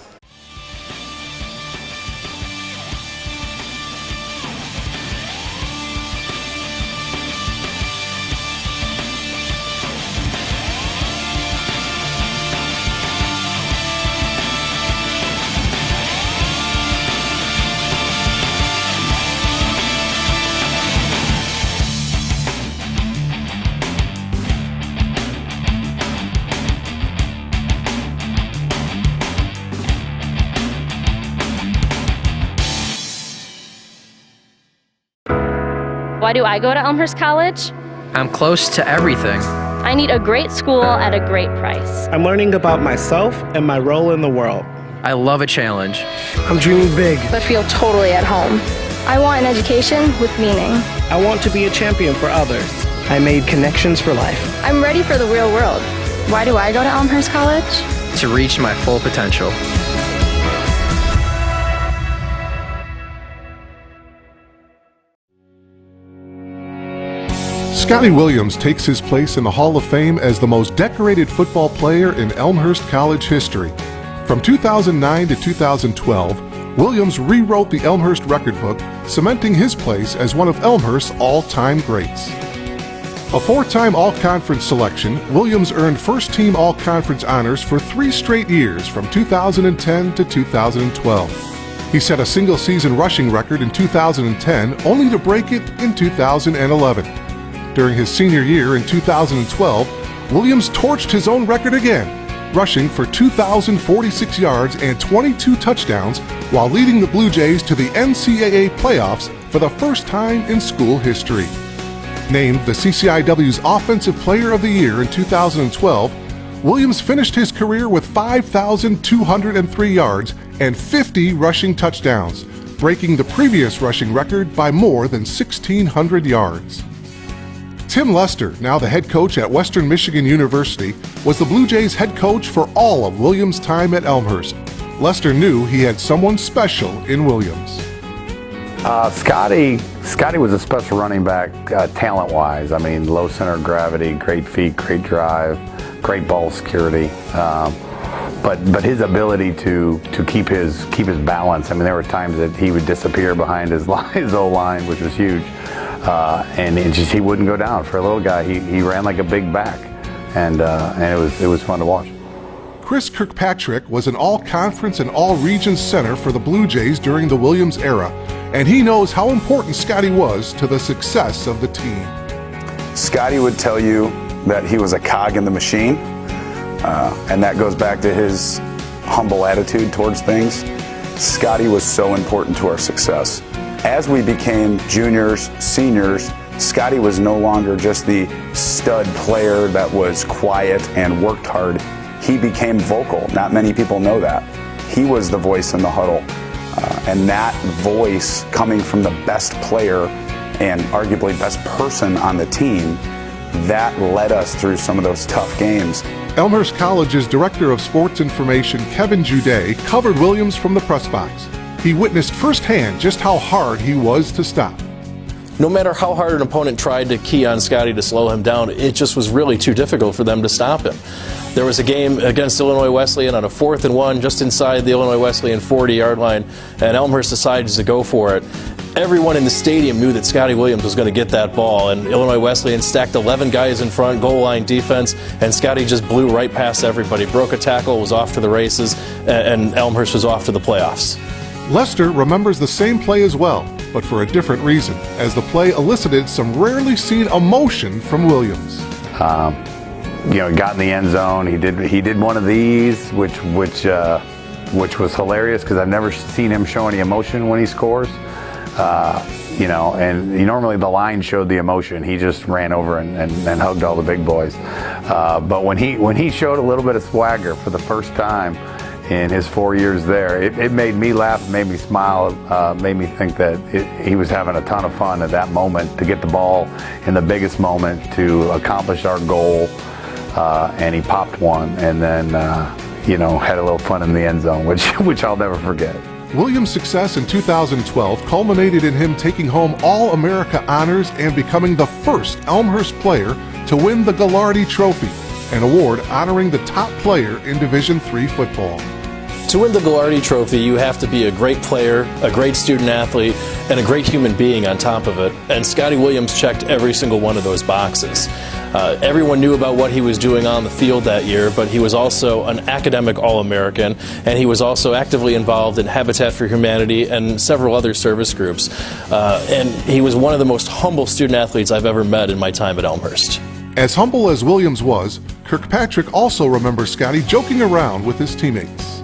S1: Why do I go to Elmhurst College?
S2: I'm close to everything.
S1: I need a great school at a great price.
S3: I'm learning about myself and my role in the world.
S2: I love a challenge.
S3: I'm dreaming big.
S4: but feel totally at home. I want an education with meaning.
S3: I want to be a champion for others. I made connections for life.
S4: I'm ready for the real world. Why do I go to Elmhurst College?
S2: To reach my full potential.
S5: Scotty Williams takes his place in the Hall of Fame as the most decorated football player in Elmhurst College history. From 2009 to 2012, Williams rewrote the Elmhurst record book, cementing his place as one of Elmhurst's all-time greats. A four-time All-Conference selection, Williams earned first-team All-Conference honors for 3 straight years from 2010 to 2012. He set a single-season rushing record in 2010, only to break it in 2011. During his senior year in 2012, Williams torched his own record again, rushing for 2,046 yards and 22 touchdowns while leading the Blue Jays to the NCAA playoffs for the first time in school history. Named the CCIW's Offensive Player of the Year in 2012, Williams finished his career with 5,203 yards and 50 rushing touchdowns, breaking the previous rushing record by more than 1,600 yards. Tim Lester, now the head coach at Western Michigan University, was the Blue Jays head coach for all of Williams' time at Elmhurst. Lester knew he had someone special in Williams.
S7: Scotty was a special running back talent-wise. I mean, low center of gravity, great feet, great drive, great ball security. But his ability to keep his balance. I mean, there were times that he would disappear behind his O-line, which was huge. And he wouldn't go down. For a little guy, he ran like a big back, and it was fun to watch.
S5: Chris Kirkpatrick was an all-conference and all-regions center for the Blue Jays during the Williams era, and he knows how important Scotty was to the success of the team.
S8: Scotty would tell you that he was a cog in the machine, and that goes back to his humble attitude towards things. Scotty was so important to our success. As we became juniors, seniors, Scotty was no longer just the stud player that was quiet and worked hard. He became vocal. Not many people know that. He was the voice in the huddle. And that voice coming from the best player and arguably best person on the team, that led us through some of those tough games.
S5: Elmhurst College's Director of Sports Information, Kevin Juday, covered Williams from the press box. He witnessed firsthand just how hard he was to stop.
S9: No matter how hard an opponent tried to key on Scotty to slow him down, it just was really too difficult for them to stop him. There was a game against Illinois Wesleyan on a 4th and 1 just inside the Illinois Wesleyan 40-yard line, and Elmhurst decided to go for it. Everyone in the stadium knew that Scotty Williams was going to get that ball, and Illinois Wesleyan stacked 11 guys in front, goal line defense, and Scotty just blew right past everybody, broke a tackle, was off to the races, and Elmhurst was off to the playoffs.
S5: Lester remembers the same play as well, but for a different reason, as the play elicited some rarely seen emotion from Williams.
S7: Got in the end zone. He did one of these, which was hilarious because I've never seen him show any emotion when he scores. And normally the line showed the emotion. He just ran over and hugged all the big boys. But when he showed a little bit of swagger for the first time in his 4 years there, it made me laugh, made me smile, made me think that he was having a ton of fun at that moment to get the ball in the biggest moment to accomplish our goal. And he popped one and then, had a little fun in the end zone, which I'll never forget.
S5: Williams' success in 2012 culminated in him taking home All-America honors and becoming the first Elmhurst player to win the Gallardi Trophy, an award honoring the top player in Division III football.
S9: To win the Gallardi Trophy, you have to be a great player, a great student athlete, and a great human being on top of it. And Scotty Williams checked every single one of those boxes. Everyone knew about what he was doing on the field that year, but he was also an academic All-American, and he was also actively involved in Habitat for Humanity and several other service groups. And he was one of the most humble student athletes I've ever met in my time at Elmhurst.
S5: As humble as Williams was, Kirkpatrick also remembers Scotty joking around with his teammates.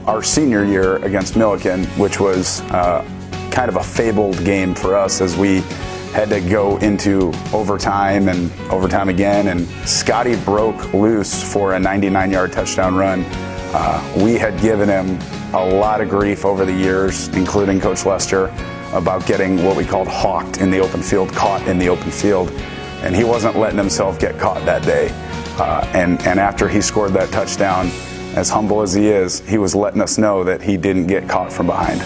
S8: Our senior year against Milliken, which was kind of a fabled game for us as we had to go into overtime and overtime again, and Scotty broke loose for a 99-yard touchdown run. We had given him a lot of grief over the years, including Coach Lester, about getting what we called hawked in the open field, caught in the open field, and he wasn't letting himself get caught that day. And after he scored that touchdown, as humble as he is, he was letting us know that he didn't get caught from behind.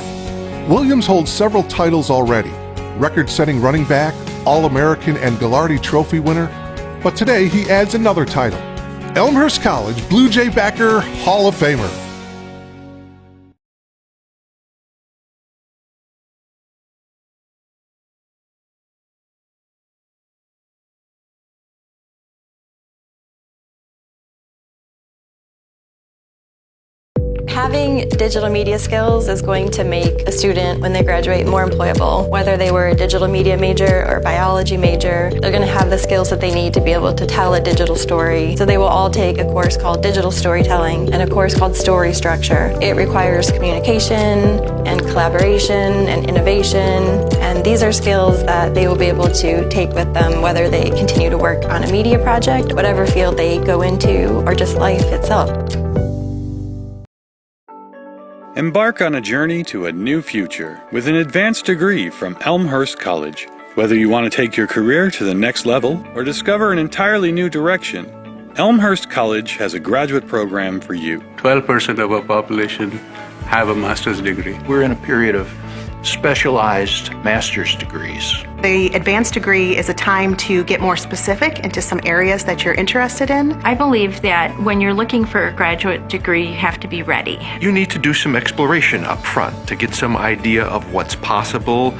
S5: Williams holds several titles already. Record-setting running back, All-American and Gagliardi Trophy winner. But today he adds another title. Elmhurst College Blue Jay backer Hall of Famer.
S10: Having digital media skills is going to make a student, when they graduate, more employable. Whether they were a digital media major or a biology major, they're going to have the skills that they need to be able to tell a digital story. So they will all take a course called Digital Storytelling and a course called Story Structure. It requires communication and collaboration and innovation, and these are skills that they will be able to take with them whether they continue to work on a media project, whatever field they go into, or just life itself.
S11: Embark on a journey to a new future with an advanced degree from Elmhurst College. Whether you want to take your career to the next level or discover an entirely new direction, Elmhurst College has a graduate program for you.
S12: 12% of our population have a master's degree. We're in a period of specialized master's degrees.
S13: The advanced degree is a time to get more specific into some areas that you're interested in.
S14: I believe that when you're looking for a graduate degree, you have to be ready.
S12: You need to do some exploration up front to get some idea of what's possible,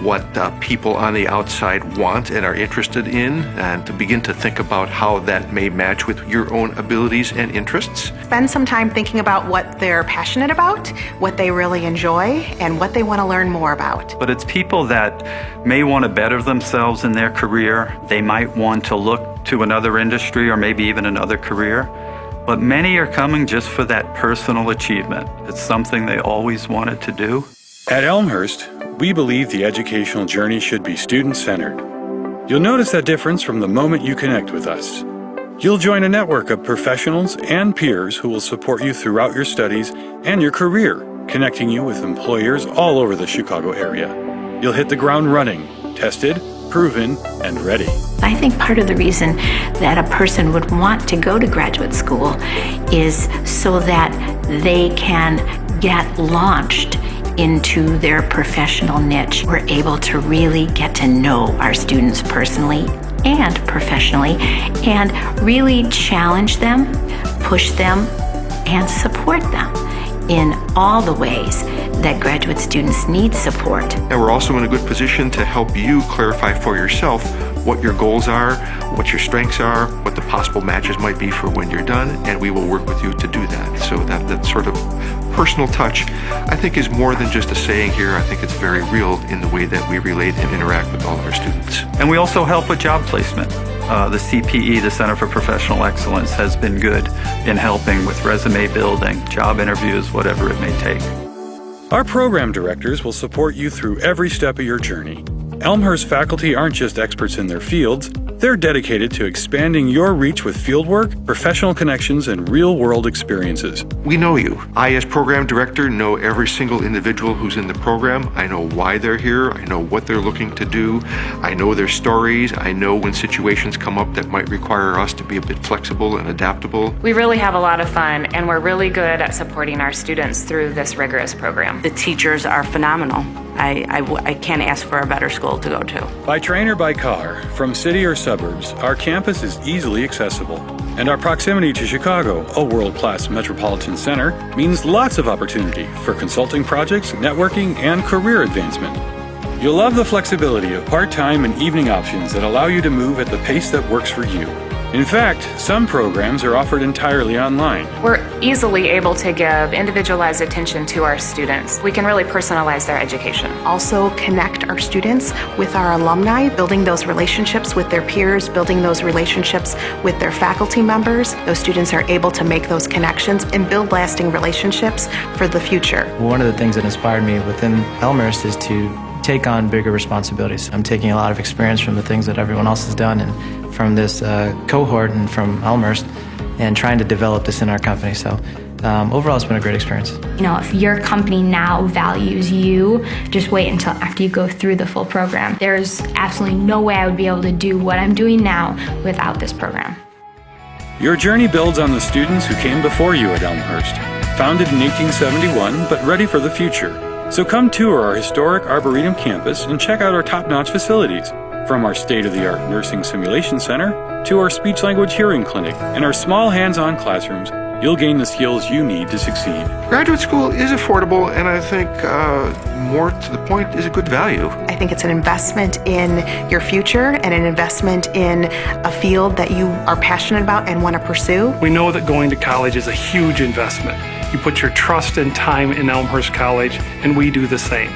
S12: what people on the outside want and are interested in, and to begin to think about how that may match with your own abilities and interests.
S13: Spend some time thinking about what they're passionate about, what they really enjoy, and what they want to learn more about.
S15: But it's people that may want to better themselves in their career. They might want to look to another industry or maybe even another career. But many are coming just for that personal achievement. It's something they always wanted to do.
S11: At Elmhurst, we believe the educational journey should be student-centered. You'll notice that difference from the moment you connect with us. You'll join a network of professionals and peers who will support you throughout your studies and your career, connecting you with employers all over the Chicago area. You'll hit the ground running, tested, proven, and ready.
S14: I think part of the reason that a person would want to go to graduate school is so that they can get launched into their professional niche. We're able to really get to know our students personally and professionally and really challenge them, push them, and support them in all the ways that graduate students need support.
S12: And we're also in a good position to help you clarify for yourself what your goals are, what your strengths are, what the possible matches might be for when you're done, and we will work with you to do that. So that sort of personal touch, I think, is more than just a saying here. I think it's very real in the way that we relate and interact with all of our students.
S15: And we also help with job placement. The CPE, the Center for Professional Excellence, has been good in helping with resume building, job interviews, whatever it may take.
S11: Our program directors will support you through every step of your journey. Elmhurst faculty aren't just experts in their fields, they're dedicated to expanding your reach with fieldwork, professional connections, and real-world experiences.
S12: We know you. I, as program director, know every single individual who's in the program. I know why they're here. I know what they're looking to do. I know their stories. I know when situations come up that might require us to be a bit flexible and adaptable.
S16: We really have a lot of fun, and we're really good at supporting our students through this rigorous program.
S17: The teachers are phenomenal. I can't ask for a better school to go to.
S11: By train or by car, from city or suburbs, our campus is easily accessible. And our proximity to Chicago, a world-class metropolitan center, means lots of opportunity for consulting projects, networking, and career advancement. You'll love the flexibility of part-time and evening options that allow you to move at the pace that works for you. In fact, some programs are offered entirely online.
S16: We're easily able to give individualized attention to our students. We can really personalize their education.
S13: Also connect our students with our alumni, building those relationships with their peers, building those relationships with their faculty members. Those students are able to make those connections and build lasting relationships for the future.
S18: One of the things that inspired me within Elmhurst is to take on bigger responsibilities. I'm taking a lot of experience from the things that everyone else has done and from this cohort and from Elmhurst and trying to develop this in our company. So overall, it's been a great experience.
S4: You know, if your company now values you, just wait until after you go through the full program. There's absolutely no way I would be able to do what I'm doing now without this program.
S11: Your journey builds on the students who came before you at Elmhurst. Founded in 1871, but ready for the future. So come tour our historic Arboretum campus and check out our top-notch facilities. From our state-of-the-art nursing simulation center to our speech-language hearing clinic and our small hands-on classrooms, you'll gain the skills you need to succeed.
S12: Graduate school is affordable, and I think more to the point is a good value.
S13: I think it's an investment in your future and an investment in a field that you are passionate about and want to pursue.
S19: We know that going to college is a huge investment. You put your trust and time in Elmhurst College, and we do the same.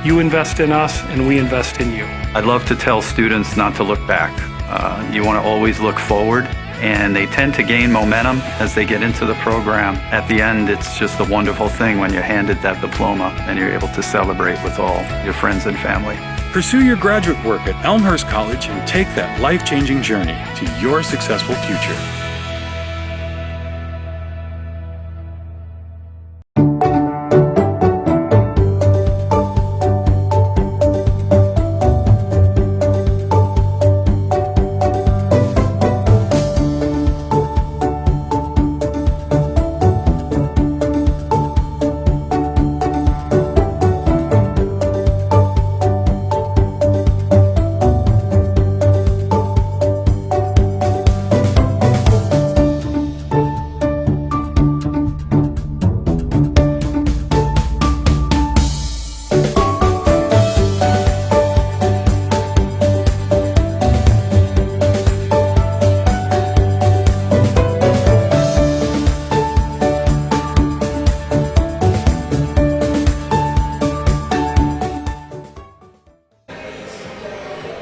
S19: You invest in us, and we invest in you.
S15: I'd love to tell students not to look back. You want to always look forward, and they tend to gain momentum as they get into the program. At the end, it's just a wonderful thing when you're handed that diploma and you're able to celebrate with all your friends and family.
S11: Pursue your graduate work at Elmhurst College and take that life-changing journey to your successful future.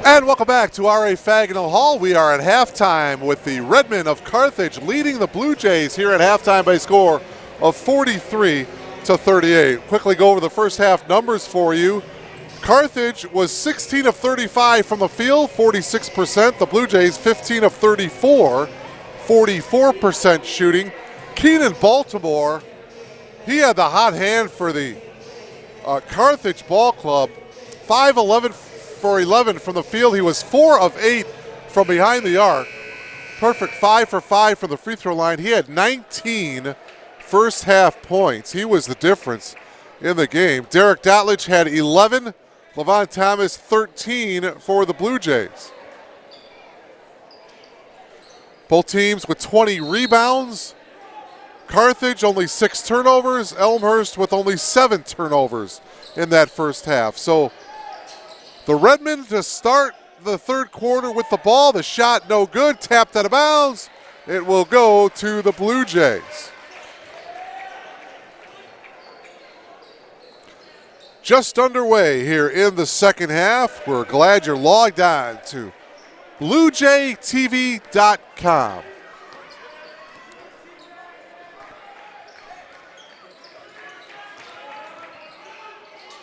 S5: And welcome back to R.A. Fagnall Hall. We are at halftime with the Redmen of Carthage leading the Blue Jays here at halftime by a score of 43-38. Quickly go over the first half numbers for you. Carthage was 16 of 35 from the field, 46%. The Blue Jays 15 of 34, 44% shooting. Keenan Baltimore, he had the hot hand for the Carthage Ball Club, 5-11 for 11 from the field. He was 4 of 8 from behind the arc. Perfect 5 for 5 from the free throw line. He had 19 first half points. He was the difference in the game. Derek Dotledge had 11. Levon Thomas 13 for the Blue Jays. Both teams with 20 rebounds. Carthage only 6 turnovers. Elmhurst with only 7 turnovers in that first half. So the Redmen to start the third quarter with the ball. The shot no good, tapped out of bounds. It will go to the Blue Jays. Just underway here in the second half. We're glad you're logged on to BlueJayTV.com.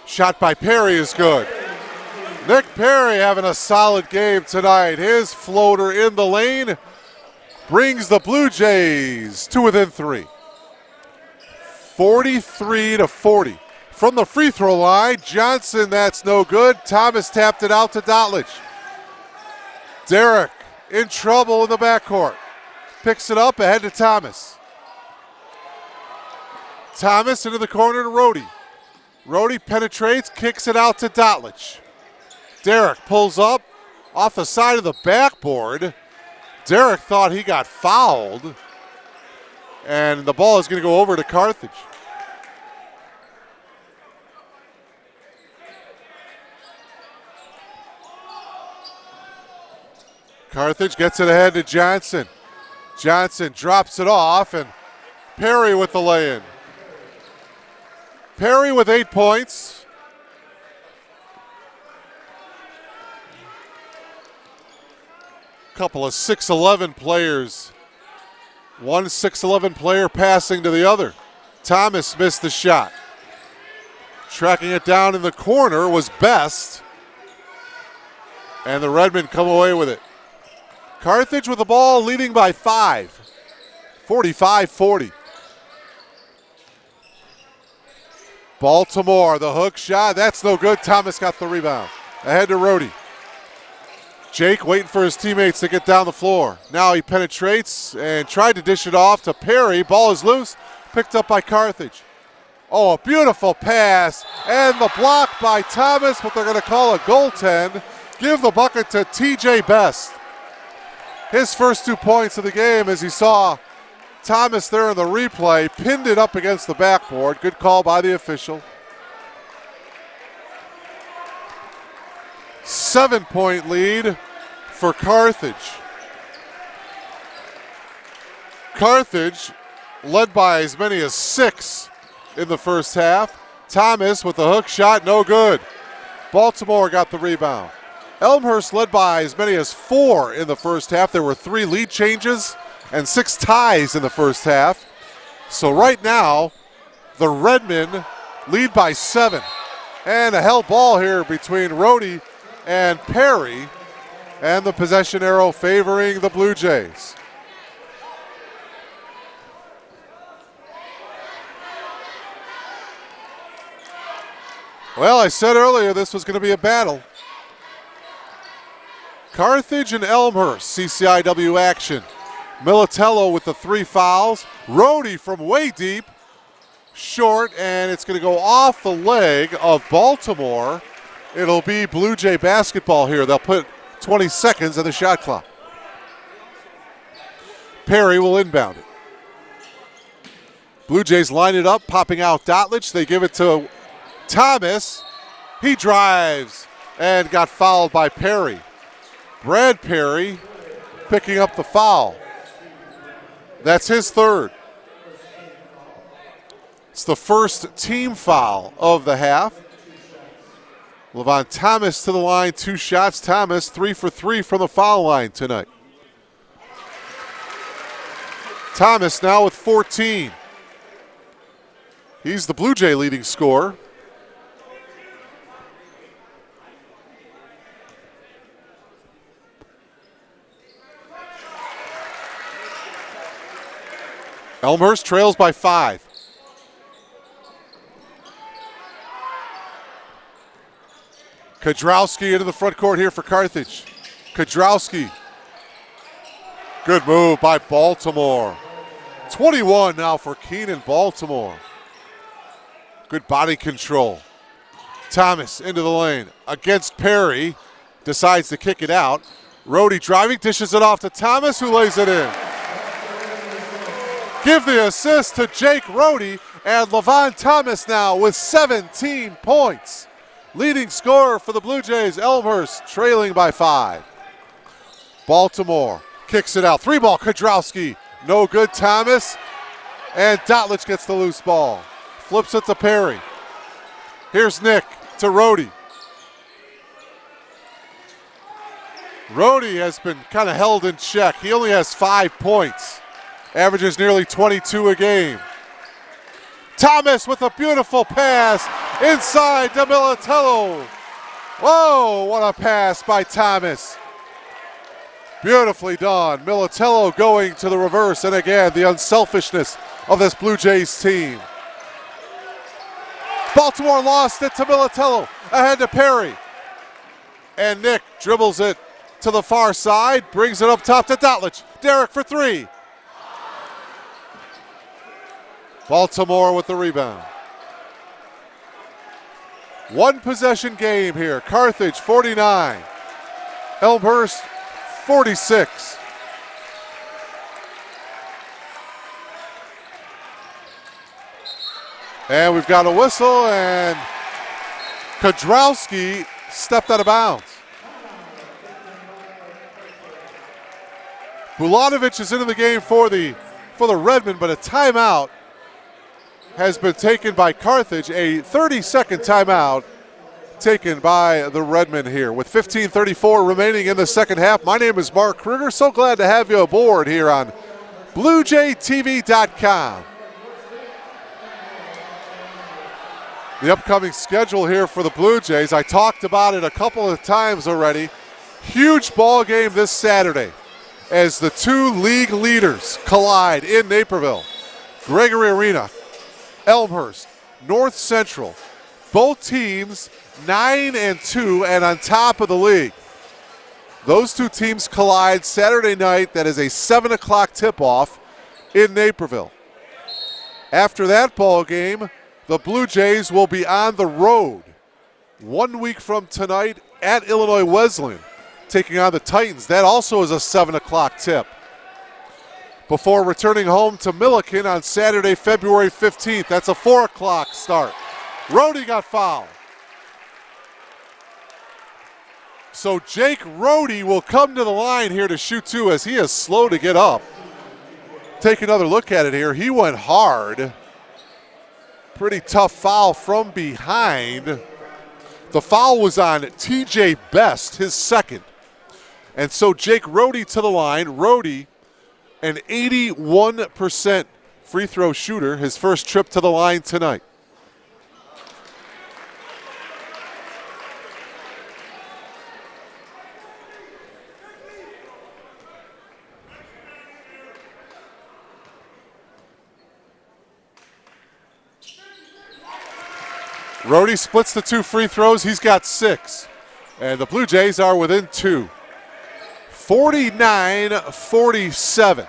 S5: Shot by Perry is good. Nick Perry having a solid game tonight. His floater in the lane brings the Blue Jays to within 3. 43-40. From the free throw line, Johnson, that's no good. Thomas tapped it out to Dotledge. Derek in trouble in the backcourt. Picks it up ahead to Thomas. Thomas into the corner to Rohde. Rohde penetrates, kicks it out to Dotledge. Derek pulls up off the side of the backboard. Derek thought he got fouled. And the ball is going to go over to Carthage. Carthage gets it ahead to Johnson. Johnson drops it off, and Perry with the lay-in. Perry with 8 points. Couple of 6'11 players. One 6'11 player passing to the other. Thomas missed the shot. Tracking it down in the corner was Best. And the Redmen come away with it. Carthage with the ball leading by 5. 45-40. Baltimore, the hook shot. That's no good. Thomas got the rebound. Ahead to Rohde. Jake waiting for his teammates to get down the floor. Now he penetrates and tried to dish it off to Perry. Ball is loose, picked up by Carthage. Oh, a beautiful pass, and the block by Thomas, but they're going to call a goaltend. Give the bucket to TJ Best. His first 2 points of the game, as he saw Thomas there in the replay, pinned it up against the backboard. Good call by the official. 7-point lead for Carthage. Carthage led by as many as 6 in the first half. Thomas with the hook shot, no good. Baltimore got the rebound. Elmhurst led by as many as 4 in the first half. There were 3 lead changes and 6 ties in the first half. So right now, the Redmen lead by 7. And a held ball here between Rohde and Perry, and the possession arrow favoring the Blue Jays. Well, I said earlier this was going to be a battle. Carthage and Elmhurst, CCIW action. Militello with the 3 fouls. Rohde from way deep, short, and it's going to go off the leg of Baltimore. It'll be Blue Jay basketball here. They'll put 20 seconds on the shot clock. Perry will inbound it. Blue Jays line it up, popping out Dotlich. They give it to Thomas. He drives and got fouled by Perry. Brad Perry picking up the foul. That's his 3rd. It's the first team foul of the half. Levon Thomas to the line, 2 shots. Thomas 3 for 3 from the foul line tonight. Thomas now with 14. He's the Blue Jay leading scorer. Elmhurst trails by 5. Kodrowski into the front court here for Carthage. Kodrowski. Good move by Baltimore. 21 now for Keenan Baltimore. Good body control. Thomas into the lane against Perry. Decides to kick it out. Rohde driving, dishes it off to Thomas, who lays it in. Give the assist to Jake Rohde, and Levon Thomas now with 17 points. Leading scorer for the Blue Jays, Elmhurst trailing by 5. Baltimore kicks it out. 3-ball, Kodrowski. No good, Thomas. And Dotlich gets the loose ball. Flips it to Perry. Here's Nick to Rohde. Rohde has been kind of held in check. He only has 5 points. Averages nearly 22 a game. Thomas with a beautiful pass inside to Militello. Whoa, what a pass by Thomas. Beautifully done. Militello going to the reverse, and again, the unselfishness of this Blue Jays team. Baltimore lost it to Militello, ahead to Perry. And Nick dribbles it to the far side, brings it up top to Dotlich. Derek for 3. Baltimore with the rebound. 1 possession game here. Carthage 49. Elmhurst 46. And we've got a whistle, and Kodrowski stepped out of bounds. Bulanovic is into the game for the Redmen, but a timeout has been taken by Carthage, a 30-second timeout taken by the Redmen here. With 15:34 remaining in the second half, my name is Mark Kruger. So glad to have you aboard here on BlueJayTV.com. The upcoming schedule here for the Blue Jays, I talked about it a couple of times already. Huge ball game this Saturday as the 2 league leaders collide in Naperville. Gregory Arena, Elmhurst, North Central, both teams 9-2 and on top of the league. Those two teams collide Saturday night. That is a 7 o'clock tip-off in Naperville. After that ball game, the Blue Jays will be on the road 1 week from tonight at Illinois Wesleyan, taking on the Titans. That also is a 7 o'clock tip. Before returning home to Milliken on Saturday, February 15th. That's a 4 o'clock start. Rohde got fouled. So Jake Rohde will come to the line here to shoot two as he is slow to get up. Take another look at it here. He went hard. Pretty tough foul from behind. The foul was on TJ Best, his second. And so Jake Rohde to the line. Rohde, an 81% free throw shooter, his first trip to the line tonight. Rohde splits the two free throws. He's got 6. And the Blue Jays are within 2. 49-47.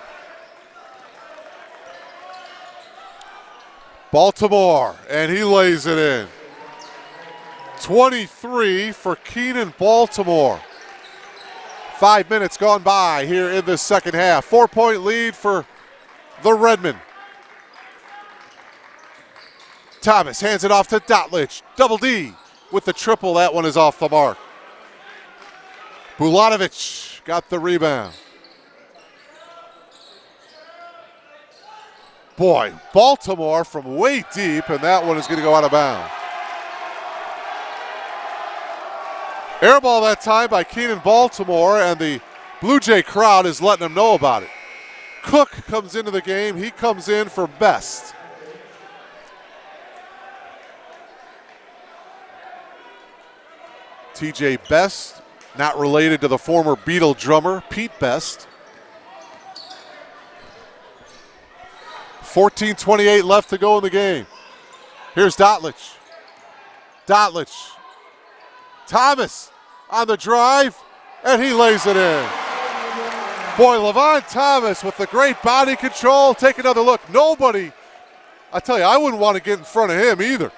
S5: Baltimore, and he lays it in. 23 for Keenan Baltimore. 5 minutes gone by here in the second half. 4-point lead for the Redmen. Thomas hands it off to Dotlich. Double D with the triple. That one is off the mark. Bulanovic got the rebound. Boy, Baltimore from way deep, and that one is going to go out of bounds. Air ball that time by Keenan Baltimore, and the Blue Jay crowd is letting them know about it. Cook comes into the game. He comes in for Best. TJ Best, not related to the former Beatle drummer, Pete Best. 14:28 left to go in the game. Here's Dotlich. Dotlich. Thomas on the drive, and he lays it in. Boy, Levon Thomas with the great body control. Take another look. Nobody, I tell you, I wouldn't want to get in front of him either.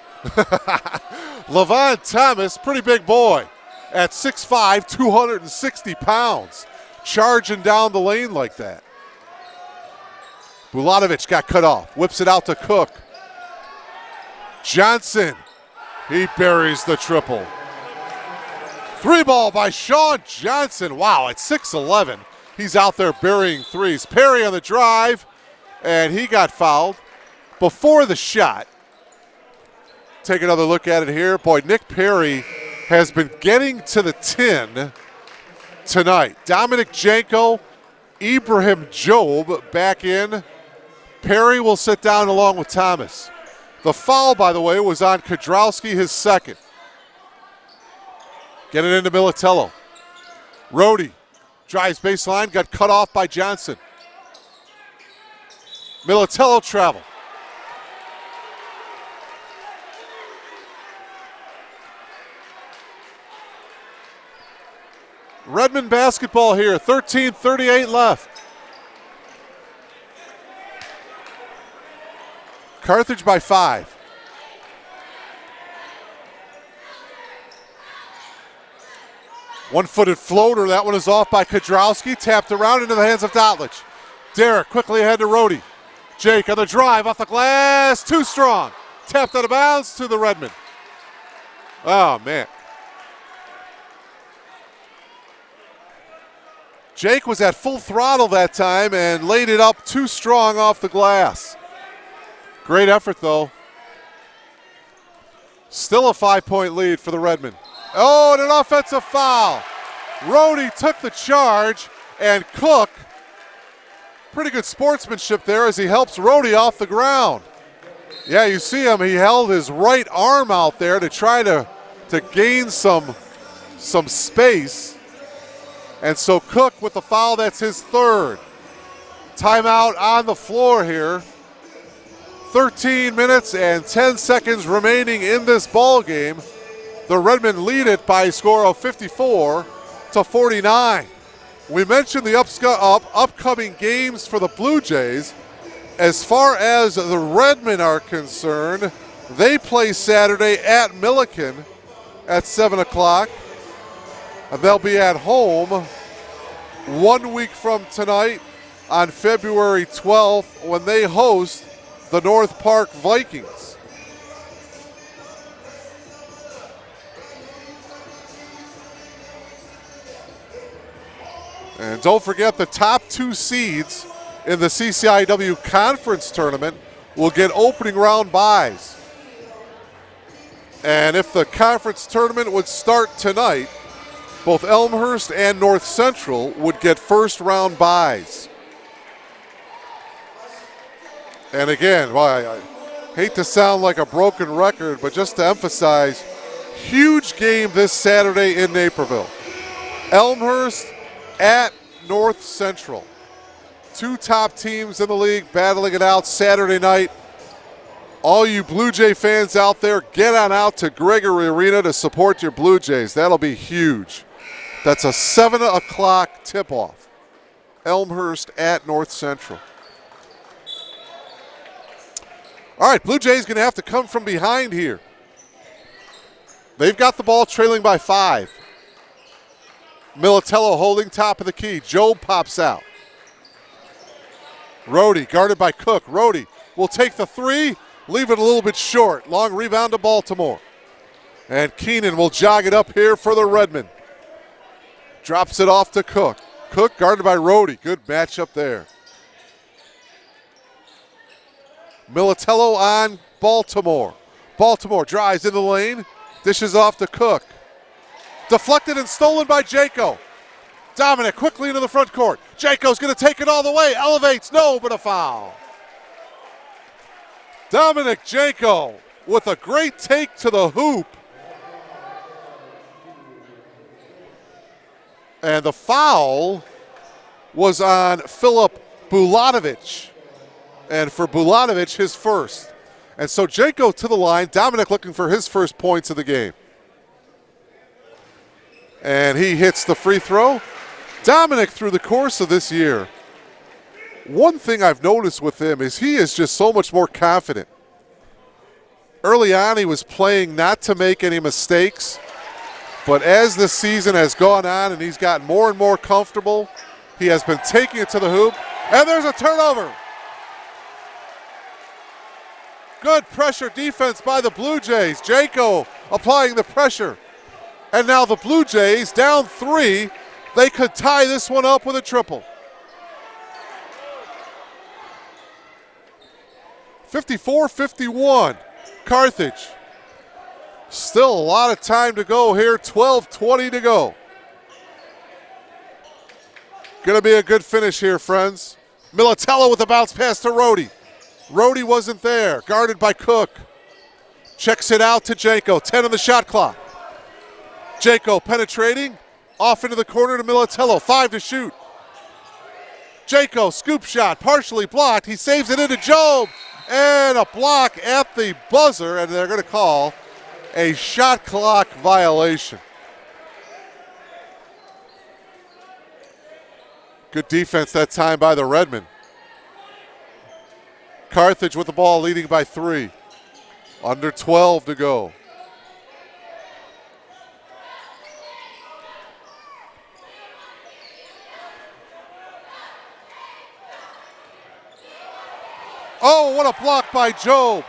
S5: Levon Thomas, pretty big boy at 6'5", 260 pounds, charging down the lane like that. Bulanovic got cut off, whips it out to Cook. Johnson, he buries the triple. 3-ball by Sean Johnson. Wow, at 6'11", he's out there burying threes. Perry on the drive, and he got fouled before the shot. Take another look at it here. Boy, Nick Perry has been getting to the tin tonight. Dominic Janko, Ibrahim Job back in. Perry will sit down along with Thomas. The foul, by the way, was on Kodrowski, his second. Get it into Militello. Rohde drives baseline, got cut off by Johnson. Militello travel. Redmond basketball here, 13:38 left. Carthage by 5. One-footed floater, that one is off by Kodrowski, tapped around into the hands of Dotlich. Derek quickly ahead to Rohde. Jake on the drive, off the glass, too strong. Tapped out of bounds to the Redmen. Oh, man. Jake was at full throttle that time and laid it up too strong off the glass. Great effort, though. Still a 5-point lead for the Redmen. Oh, and an offensive foul. Rohde took the charge, and Cook, pretty good sportsmanship there as he helps Rohde off the ground. Yeah, you see him. He held his right arm out there to try to gain some space. And so Cook with the foul, that's his third. Timeout on the floor here. 13 minutes and 10 seconds remaining in this ball game. The Redmen lead it by a score of 54-47. 49. We mentioned the upcoming games for the Blue Jays. As far as the Redmen are concerned, they play Saturday at Milliken at 7 o'clock. And they'll be at home 1 week from tonight on February 12th when they host the North Park Vikings. And don't forget, the top 2 seeds in the CCIW Conference Tournament will get opening round byes. And if the conference tournament would start tonight, both Elmhurst and North Central would get first round byes. And again, well, I hate to sound like a broken record, but just to emphasize, huge game this Saturday in Naperville. Elmhurst at North Central. 2 top teams in the league battling it out Saturday night. All you Blue Jay fans out there, get on out to Gregory Arena to support your Blue Jays. That'll be huge. That's a 7 o'clock tip-off. Elmhurst at North Central. All right, Blue Jays going to have to come from behind here. They've got the ball trailing by 5. Militello holding top of the key. Job pops out. Rohde guarded by Cook. Rohde will take the 3, leave it a little bit short. Long rebound to Baltimore. And Keenan will jog it up here for the Redmen. Drops it off to Cook. Cook guarded by Rohde. Good matchup there. Militello on Baltimore. Baltimore drives in the lane. Dishes off to Cook. Deflected and stolen by Jaco. Dominic quickly into the front court. Jaco's going to take it all the way. Elevates, no, but a foul. Dominic Jaco with a great take to the hoop. And the foul was on Filip Bulatovic. And for Bulatovic, his first. And so Jaco to the line. Dominic looking for his first points of the game. And he hits the free throw. Dominic, through the course of this year, one thing I've noticed with him is he is just so much more confident. Early on, he was playing not to make any mistakes. But as the season has gone on and he's gotten more and more comfortable, he has been taking it to the hoop. And there's a turnover. Good pressure defense by the Blue Jays. Jaco applying the pressure. And now the Blue Jays down 3. They could tie this one up with a triple. 54-51. Carthage. Still a lot of time to go here. 12:20 to go. Going to be a good finish here, friends. Militello with the bounce pass to Rohde. Rohde wasn't there. Guarded by Cook. Checks it out to Jaco. 10 on the shot clock. Jaco penetrating. Off into the corner to Militello. 5 to shoot. Jaco, scoop shot, partially blocked. He saves it into Job. And a block at the buzzer, and they're going to call a shot clock violation. Good defense that time by the Redmen. Carthage with the ball leading by 3. Under 12 to go. Oh, what a block by Job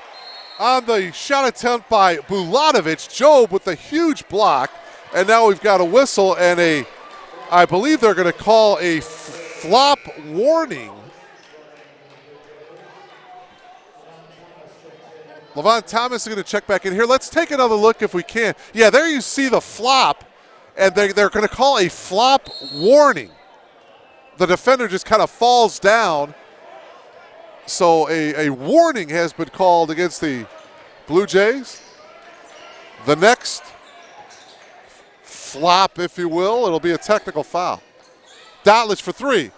S5: on the shot attempt by Bulatovic. Job with a huge block, and now we've got a whistle and I believe they're going to call a flop warning. Levon Thomas is going to check back in here. Let's take another look if we can. Yeah, there you see the flop, and they're going to call a flop warning. The defender just kind of falls down. So a warning has been called against the Blue Jays. The next flop, if you will, it'll be a technical foul. Dotlich for 3.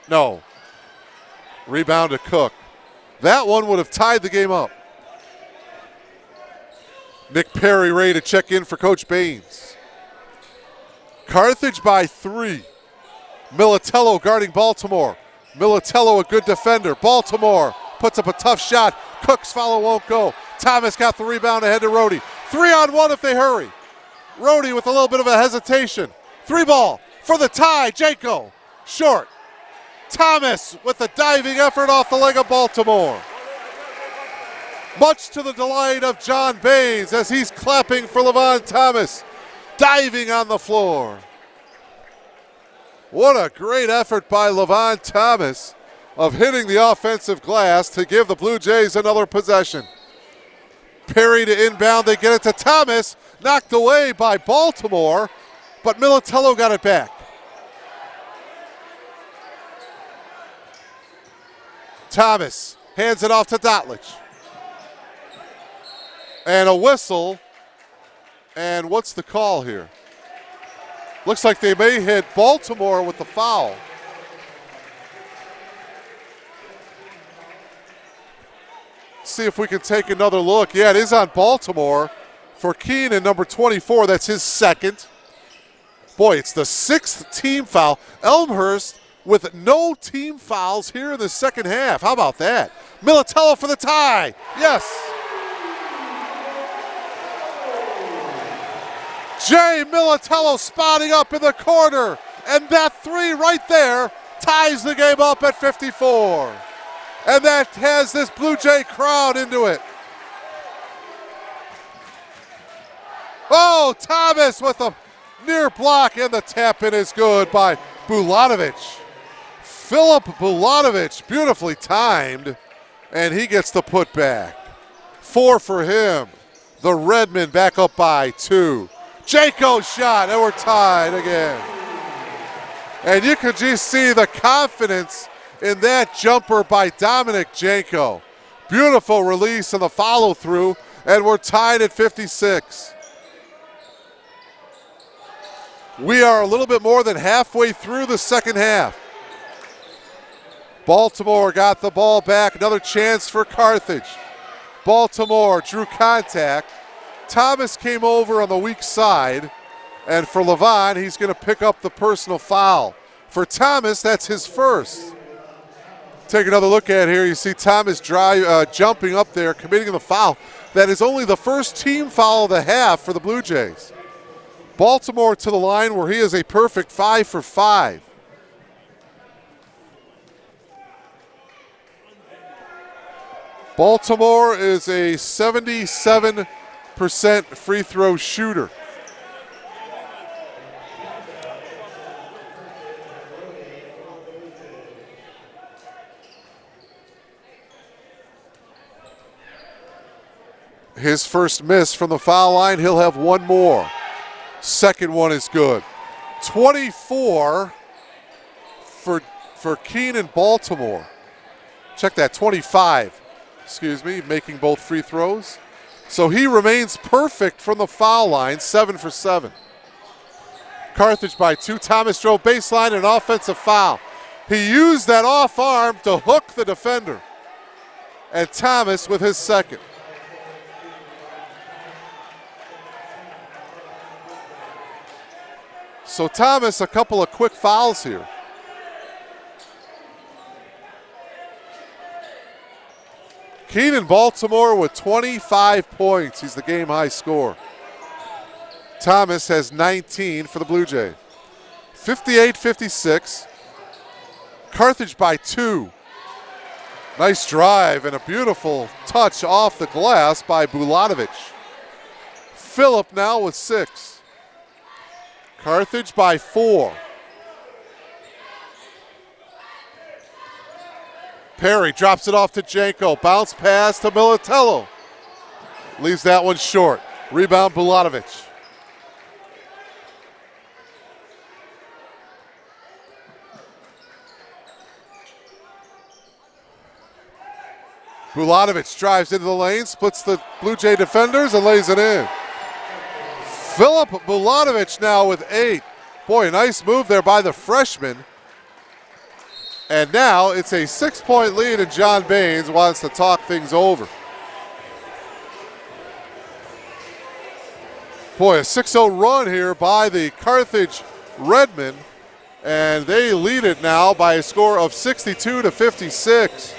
S5: No. Rebound to Cook. That one would have tied the game up. Nick Perry ready to check in for Coach Baines. Carthage by 3. Militello guarding Baltimore. Militello a good defender. Baltimore puts up a tough shot. Cook's follow won't go. Thomas got the rebound ahead to Rohde. 3-on-1 if they hurry. Rohde with a little bit of a hesitation. 3-ball for the tie. Janko short. Thomas with a diving effort off the leg of Baltimore. Much to the delight of John Baines as he's clapping for Levon Thomas. Diving on the floor. What a great effort by Levon Thomas of hitting the offensive glass to give the Blue Jays another possession. Perry to inbound, they get it to Thomas, knocked away by Baltimore, but Militello got it back. Thomas hands it off to Dotlich. And a whistle, and what's the call here? Looks like they may hit Baltimore with the foul. See if we can take another look. Yeah, it is on Baltimore for Keenan, number 24. That's his second. Boy, it's the 6th team foul. Elmhurst with no team fouls here in the second half. How about that? Militello for the tie. Yes. Jay Militello spotting up in the corner. And that 3 right there ties the game up at 54. And that has this Blue Jay crowd into it. Oh, Thomas with a near block, and the tap in is good by Bulanovic. Philip Bulanovic, beautifully timed, and he gets the putback. 4 for him. The Redmen back up by 2. Janko shot, and we're tied again. And you can just see the confidence in that jumper by Dominic Janko. Beautiful release and the follow through, and we're tied at 56. We are a little bit more than halfway through the second half. Baltimore got the ball back, another chance for Carthage. Baltimore drew contact. Thomas came over on the weak side, and for Levon, he's going to pick up the personal foul. For Thomas, that's his first. Take another look at here. You see Thomas jumping up there, committing the foul. That is only the first team foul of the half for the Blue Jays. Baltimore to the line where he is a perfect 5 for 5. Baltimore is a 77% free throw shooter. His first miss from the foul line, he'll have one more. Second one is good. 24 for Keenan Baltimore. Check that, 25, making both free throws. So he remains perfect from the foul line, 7 for 7. Carthage by 2. Thomas drove baseline, an offensive foul. He used that off arm to hook the defender. And Thomas with his second. So Thomas, a couple of quick fouls here. Keenan Baltimore with 25 points. He's the game high scorer. Thomas has 19 for the Blue Jays. 58-56. Carthage by 2. Nice drive and a beautiful touch off the glass by Bulanovic. Phillip now with 6. Carthage by 4. Perry drops it off to Janko. Bounce pass to Militello. Leaves that one short. Rebound Bulanovic. Bulanovic drives into the lane, splits the Blue Jay defenders and lays it in. Philip Bulanovic now with 8. Boy, nice move there by the freshman. And now it's a 6-point lead, and John Baines wants to talk things over. Boy, a 6-0 run here by the Carthage Redmond, and they lead it now by a score of 62-56.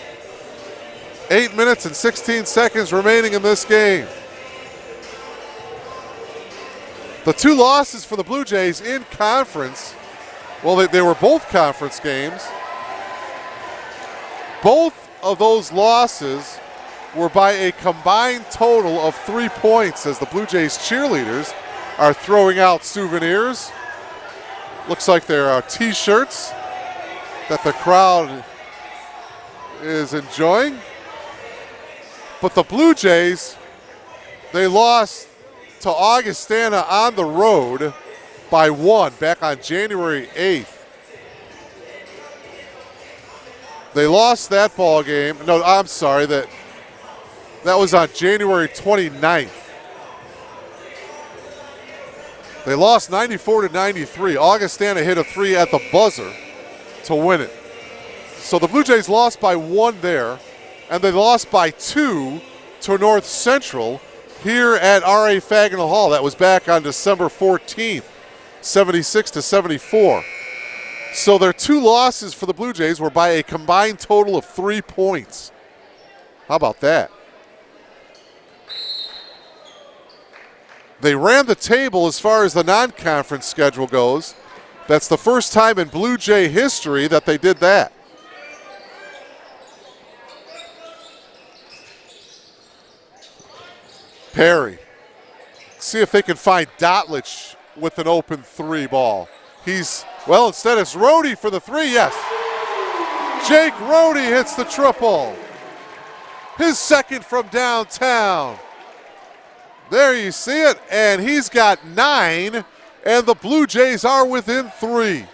S5: 8 minutes and 16 seconds remaining in this game. The two losses for the Blue Jays in conference, well, they were both conference games. Both of those losses were by a combined total of 3 points as the Blue Jays cheerleaders are throwing out souvenirs. Looks like there are t-shirts that the crowd is enjoying. But the Blue Jays, they lost to Augustana on the road by 1 back on January 8th. They lost that ball game. No, I'm sorry, that was on January 29th. They lost 94-93. Augustana hit a 3 at the buzzer to win it. So the Blue Jays lost by 1 there, and they lost by 2 to North Central here at R.A. Fagnall Hall. That was back on December 14th, 76-74. So their 2 losses for the Blue Jays were by a combined total of 3 points. How about that? They ran the table as far as the non-conference schedule goes. That's the first time in Blue Jay history that they did that. Perry. See if they can find Dotlich with an open 3 ball. Instead it's Rohde for the 3, yes. Jake Rohde hits the triple. His second from downtown. There you see it, and he's got 9, and the Blue Jays are within 3.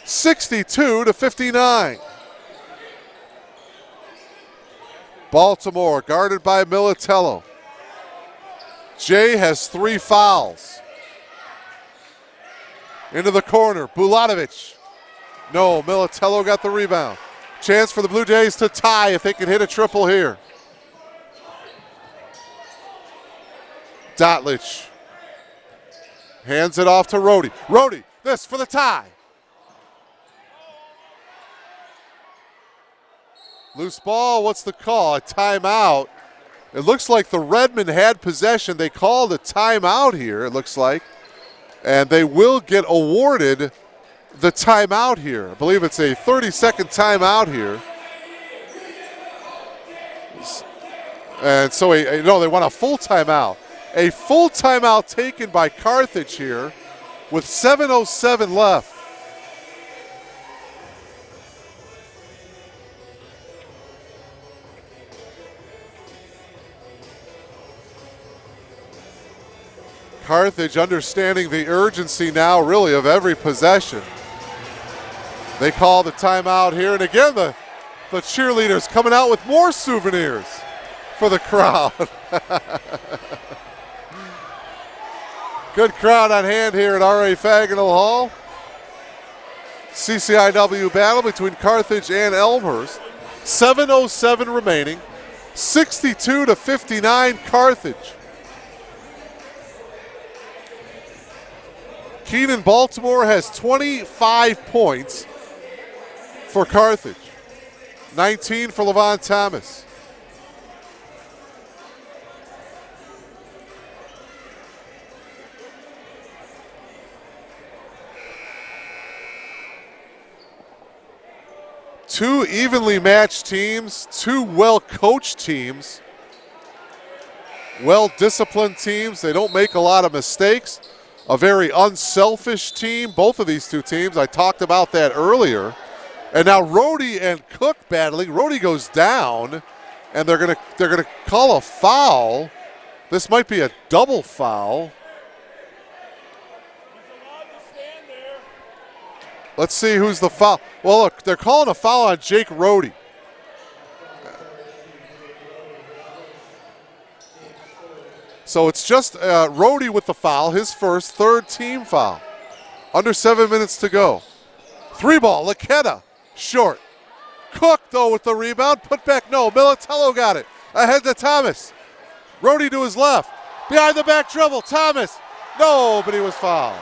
S5: 62-59. Baltimore guarded by Militello. Jay has 3 fouls. Into the corner, Bulatovic. No, Militello got the rebound. Chance for the Blue Jays to tie if they can hit a triple here. Dotlich hands it off to Rohde. Rohde, this for the tie. Loose ball, what's the call? A timeout. It looks like the Redmond had possession. They called a timeout here, it looks like. And they will get awarded the timeout here. I believe it's a 30-second timeout here. And so, they want a full timeout. A full timeout taken by Carthage here with 7:07 left. Carthage understanding the urgency now really of every possession. They call the timeout here, and again the cheerleaders coming out with more souvenirs for the crowd. Good crowd on hand here at R.A. Fagnall Hall. CCIW battle between Carthage and Elmhurst. 7:07 remaining. 62-59 Carthage. Keenan Baltimore has 25 points for Carthage. 19 for Levon Thomas. Two evenly matched teams, 2 well-coached teams, well-disciplined teams. They don't make a lot of mistakes. A very unselfish team, both of these 2 teams. I talked about that earlier. And now Rohde and Cook battling. Rohde goes down, and they're gonna call a foul. This might be a double foul. Let's see who's the foul. Well, look, they're calling a foul on Jake Rohde. So it's just Rohde with the foul, his first, 3rd team foul. Under 7 minutes to go. 3 ball, Laqueta, short. Cook, though, with the rebound. Put back, no. Militello got it. Ahead to Thomas. Rohde to his left. Behind the back dribble, Thomas. No, but he was fouled.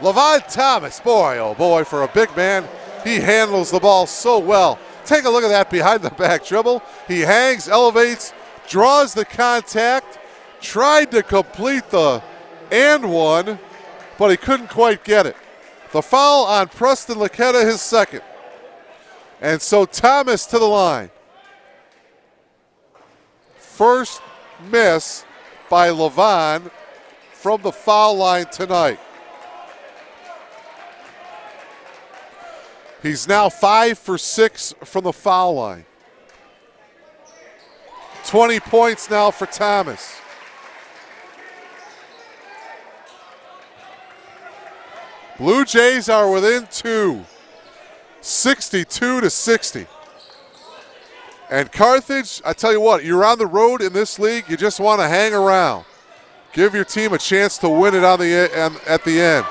S5: Levon Thomas, boy, oh boy, for a big man, he handles the ball so well. Take a look at that behind the back dribble. He hangs, elevates, draws the contact, tried to complete the and one, but he couldn't quite get it. The foul on Preston Laqueta, his second. And so Thomas to the line. First miss by Levon from the foul line tonight. He's now 5 for 6 from the foul line. 20 points now for Thomas. Blue Jays are within 2, 62-60. And Carthage, I tell you what, you're on the road in this league, you just want to hang around. Give your team a chance to win it at the end.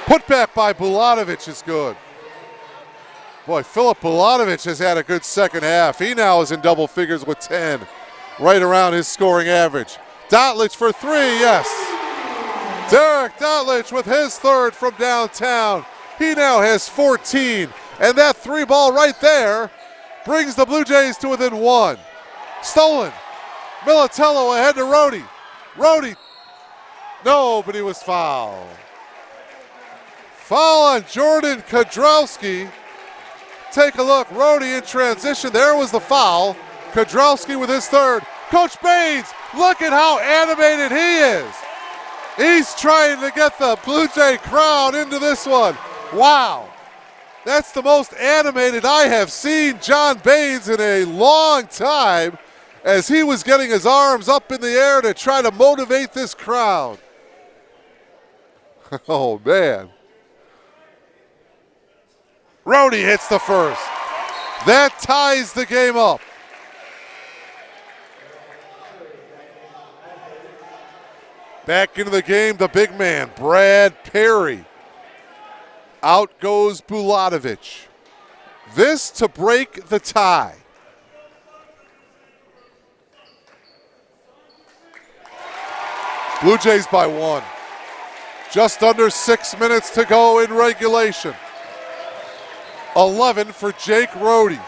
S5: Put back by Bulatovic is good. Boy, Filip Bulatovic has had a good second half. He now is in double figures with 10, right around his scoring average. Dotlich for 3, yes. Derek Dotlich with his third from downtown. He now has 14, and that 3 ball right there brings the Blue Jays to within 1. Stolen. Militello ahead to Rhodey. Rhodey. No, but he was fouled. Foul on Jordan Kodrowski. Take a look. Rhodey in transition. There was the foul. Kodrowski with his third. Coach Baines, look at how animated he is. He's trying to get the Blue Jay crowd into this one. Wow. That's the most animated I have seen John Baines in a long time, as he was getting his arms up in the air to try to motivate this crowd. Oh, man. Rhodey hits the first. That ties the game up. Back into the game, the big man, Brad Perry. Out goes Bulatovic. This to break the tie. Blue Jays by 1. Just under 6 minutes to go in regulation. 11 for Jake Rhodey.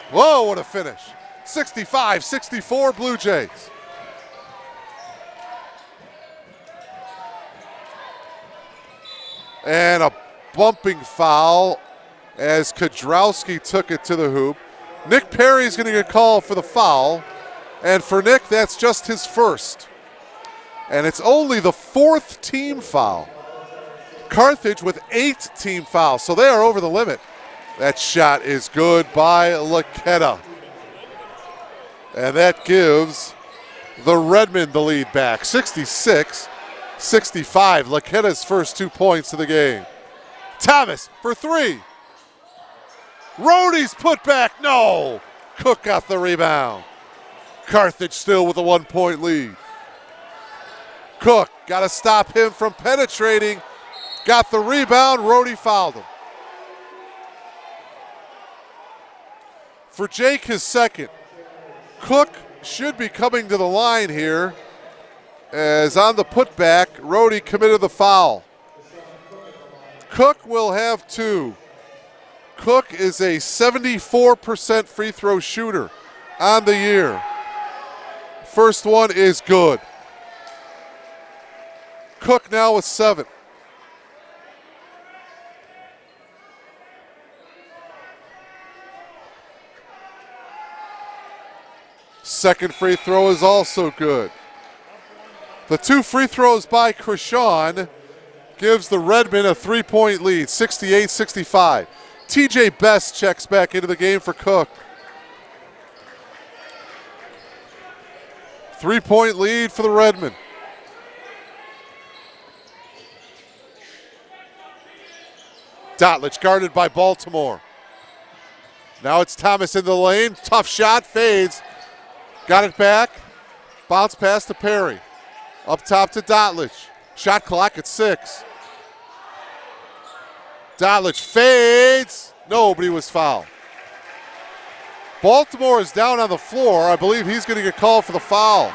S5: Whoa, what a finish. 65-64 Blue Jays. And a bumping foul as Kodrowski took it to the hoop. Nick Perry's going to get called for the foul. And for Nick, that's just his first. And it's only the 4th team foul. Carthage with 8 team fouls, so they are over the limit. That shot is good by Laqueta. And that gives the Redmen the lead back, 66-65. Laqueta's first 2 points of the game. Thomas for 3. Rhodey's put back, no. Cook got the rebound. Carthage still with a 1-point lead. Cook, got to stop him from penetrating. Got the rebound, Rhodey fouled him. For Jake, his second. Cook should be coming to the line here, as on the putback, Rhodey committed the foul. Cook will have 2. Cook is a 74% free throw shooter on the year. First one is good. Cook now with 7. Second free throw is also good. The 2 free throws by Krishan gives the Redmen a 3-point lead, 68-65. TJ Best checks back into the game for Cook. 3-point lead for the Redmen. Dotlich guarded by Baltimore. Now it's Thomas in the lane. Tough shot, fades. Got it back. Bounce pass to Perry. Up top to Dotlich. Shot clock at 6. Dotlich fades. Nobody was fouled. Baltimore is down on the floor. I believe he's going to get called for the foul.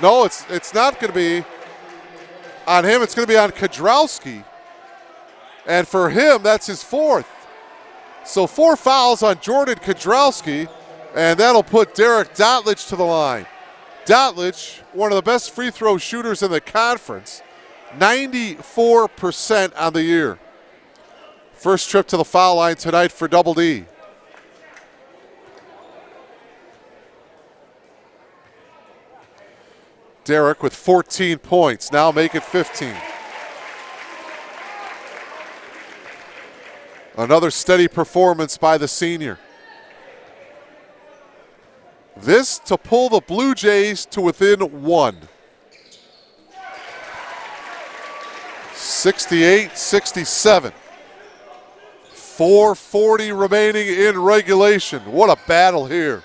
S5: No, it's not going to be. On him, it's going to be on Kudrowski. And for him, that's his fourth. So 4 fouls on Jordan Kudrowski, and that'll put Derek Dotlich to the line. Dotlich, one of the best free throw shooters in the conference, 94% on the year. First trip to the foul line tonight for Double D. Derek with 14 points, now make it 15. Another steady performance by the senior. This to pull the Blue Jays to within 1. 68-67. 4:40 remaining in regulation. What a battle here.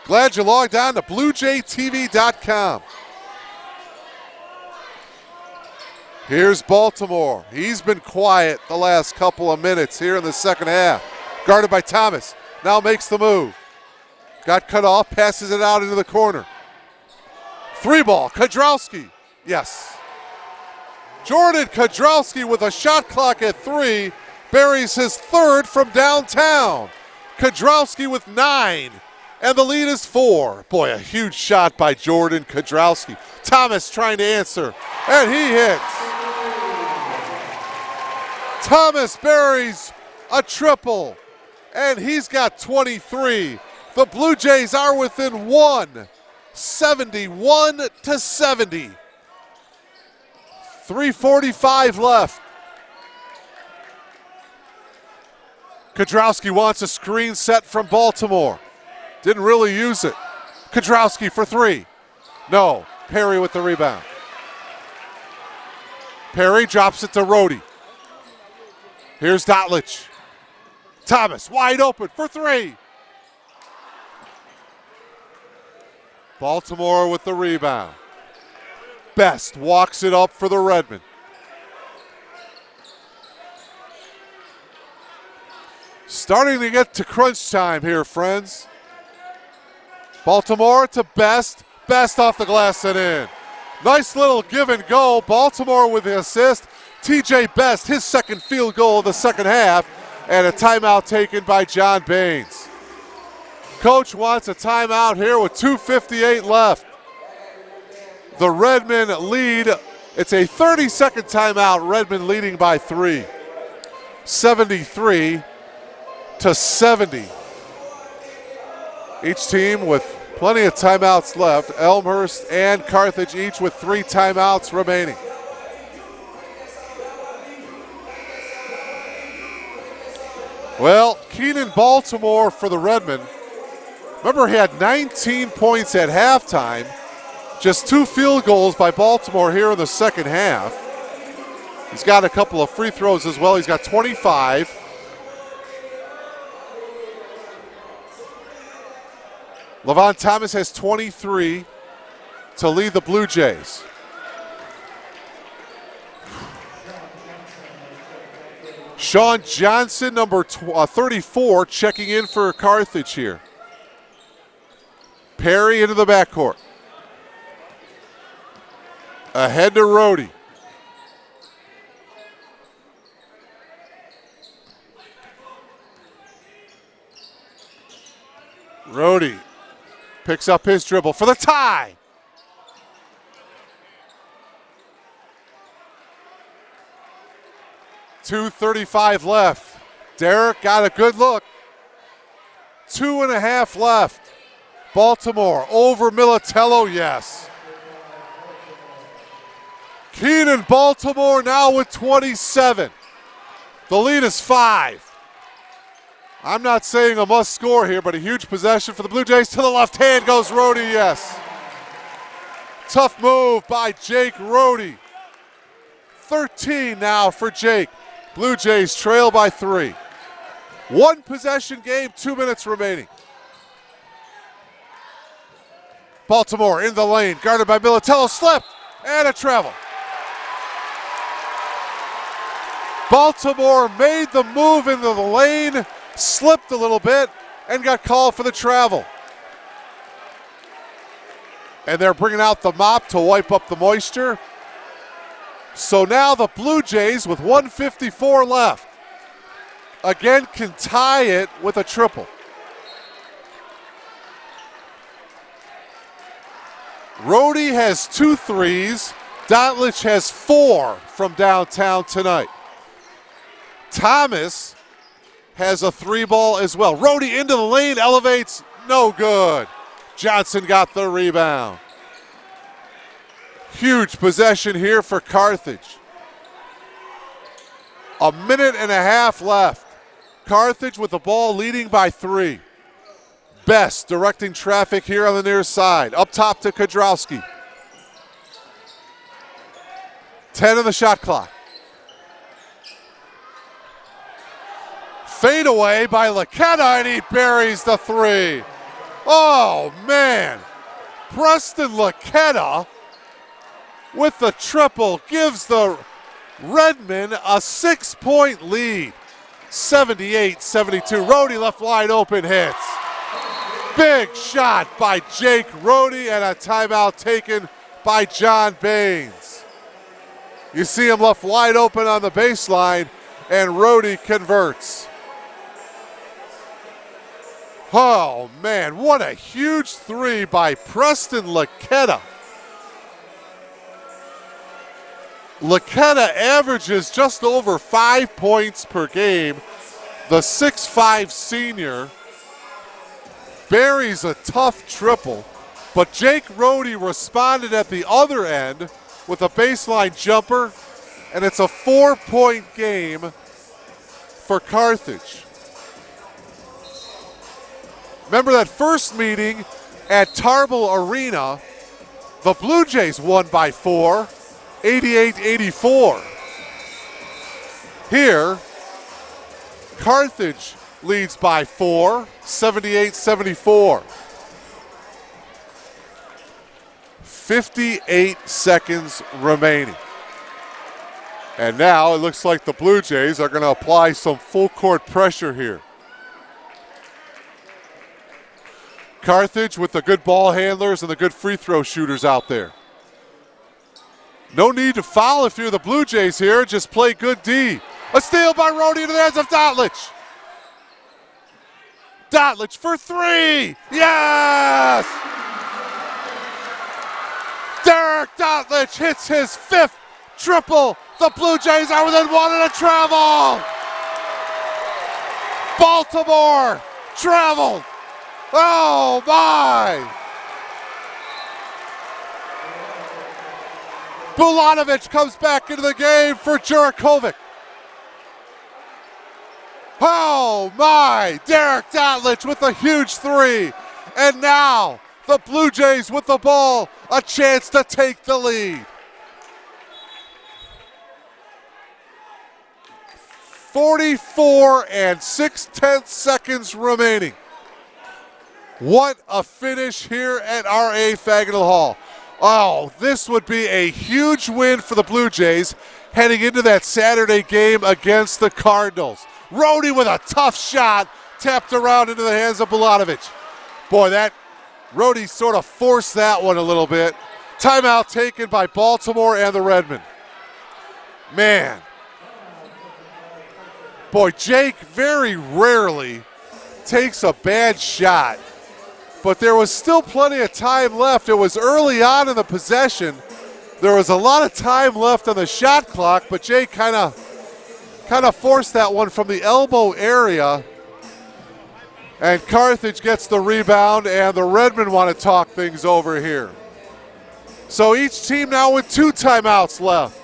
S5: Glad you logged on to BlueJayTV.com. Here's Baltimore. He's been quiet the last couple of minutes here in the second half. Guarded by Thomas. Now makes the move. Got cut off, passes it out into the corner. 3-ball, Kudrowski. Yes. Jordan Kudrowski with a shot clock at 3. Buries his third from downtown. Kudrowski with 9. And the lead is 4. Boy, a huge shot by Jordan Kudrowski. Thomas trying to answer, and he hits. Thomas buries a triple, and he's got 23. The Blue Jays are within 1, 71-70. 3:45 left. Kudrowski wants a screen set from Baltimore. Didn't really use it. Kudrowski for 3. No. Perry with the rebound. Perry drops it to Rhodey. Here's Dotlich. Thomas wide open for 3. Baltimore with the rebound. Best walks it up for the Redmen. Starting to get to crunch time here, friends. Baltimore to Best. Best off the glass and in. Nice little give and go. Baltimore with the assist. TJ Best, his second field goal of the second half. And a timeout taken by John Baines. Coach wants a timeout here with 2:58 left. The Redmen lead. It's a 30-second timeout. Redmen leading by 3. 73-70. Each team with plenty of timeouts left. Elmhurst and Carthage each with 3 timeouts remaining. Well, Keenan Baltimore for the Redmen. Remember, he had 19 points at halftime. Just 2 field goals by Baltimore here in the second half. He's got a couple of free throws as well. He's got 25. Levon Thomas has 23 to lead the Blue Jays. Sean Johnson, number 34, checking in for Carthage here. Perry into the backcourt. Ahead to Rhodey. Rhodey picks up his dribble for the tie. .235 left. Derek got a good look. 2.5 left. Baltimore over Militello, yes. Keenan Baltimore now with 27. The lead is 5. I'm not saying a must score here, but a huge possession for the Blue Jays. To the left hand goes Rhodey, yes. Tough move by Jake Rhodey. 13 now for Jake. Blue Jays trail by 3. 1 possession game, 2 minutes remaining. Baltimore in the lane, guarded by Militello, slip, and a travel. Baltimore made the move into the lane, slipped a little bit, and got called for the travel. And they're bringing out the mop to wipe up the moisture. So now the Blue Jays with 1:54 left, again can tie it with a triple. Rhodey has 2 threes. Dotlich has 4 from downtown tonight. Thomas has a 3-ball as well. Rhodey into the lane, elevates, no good. Johnson got the rebound. Huge possession here for Carthage. A minute and a half left. Carthage with the ball leading by 3. Best directing traffic here on the near side. Up top to Kodrowski. 10 on the shot clock. Fade away by Laketta, and he buries the 3. Oh, man. Preston Laketta with the triple gives the Redmen a 6-point lead. 78-72. Rhodey left wide open, hits. Big shot by Jake Rhodey, and a timeout taken by John Baines. You see him left wide open on the baseline, and Rhodey converts. Oh, man, what a huge 3 by Preston Laketta. Laketta averages just over 5 points per game. The 6'5" senior buries a tough triple, but Jake Rhodey responded at the other end with a baseline jumper, and it's a 4-point game for Carthage. Remember that first meeting at Tarbell Arena, the Blue Jays won by 4, 88-84. Here, Carthage leads by 4, 78-74. 58 seconds remaining. And now it looks like the Blue Jays are going to apply some full court pressure here. Carthage with the good ball handlers and the good free throw shooters out there. No need to foul if you're the Blue Jays here. Just play good D. A steal by Rhodey into the hands of Dotlich. Dotlich for 3. Yes! Derek Dotlich hits his 5th triple. The Blue Jays are within 1 and a travel. Baltimore traveled. Oh my! Bulanovic comes back into the game for Jurakovic. Oh my! Derek Dotlich with a huge 3. And now the Blue Jays with the ball, a chance to take the lead. 44 and 6/10 seconds remaining. What a finish here at R.A. Fagenal Hall. Oh, this would be a huge win for the Blue Jays heading into that Saturday game against the Cardinals. Rhodey with a tough shot, tapped around into the hands of Bulanovic. Boy, that Rhodey sort of forced that one a little bit. Timeout taken by Baltimore and the Redmen. Man. Boy, Jake very rarely takes a bad shot, but there was still plenty of time left. It was early on in the possession. There was a lot of time left on the shot clock, but Jake kind of forced that one from the elbow area. And Carthage gets the rebound, and the Redmen want to talk things over here. So each team now with 2 timeouts left.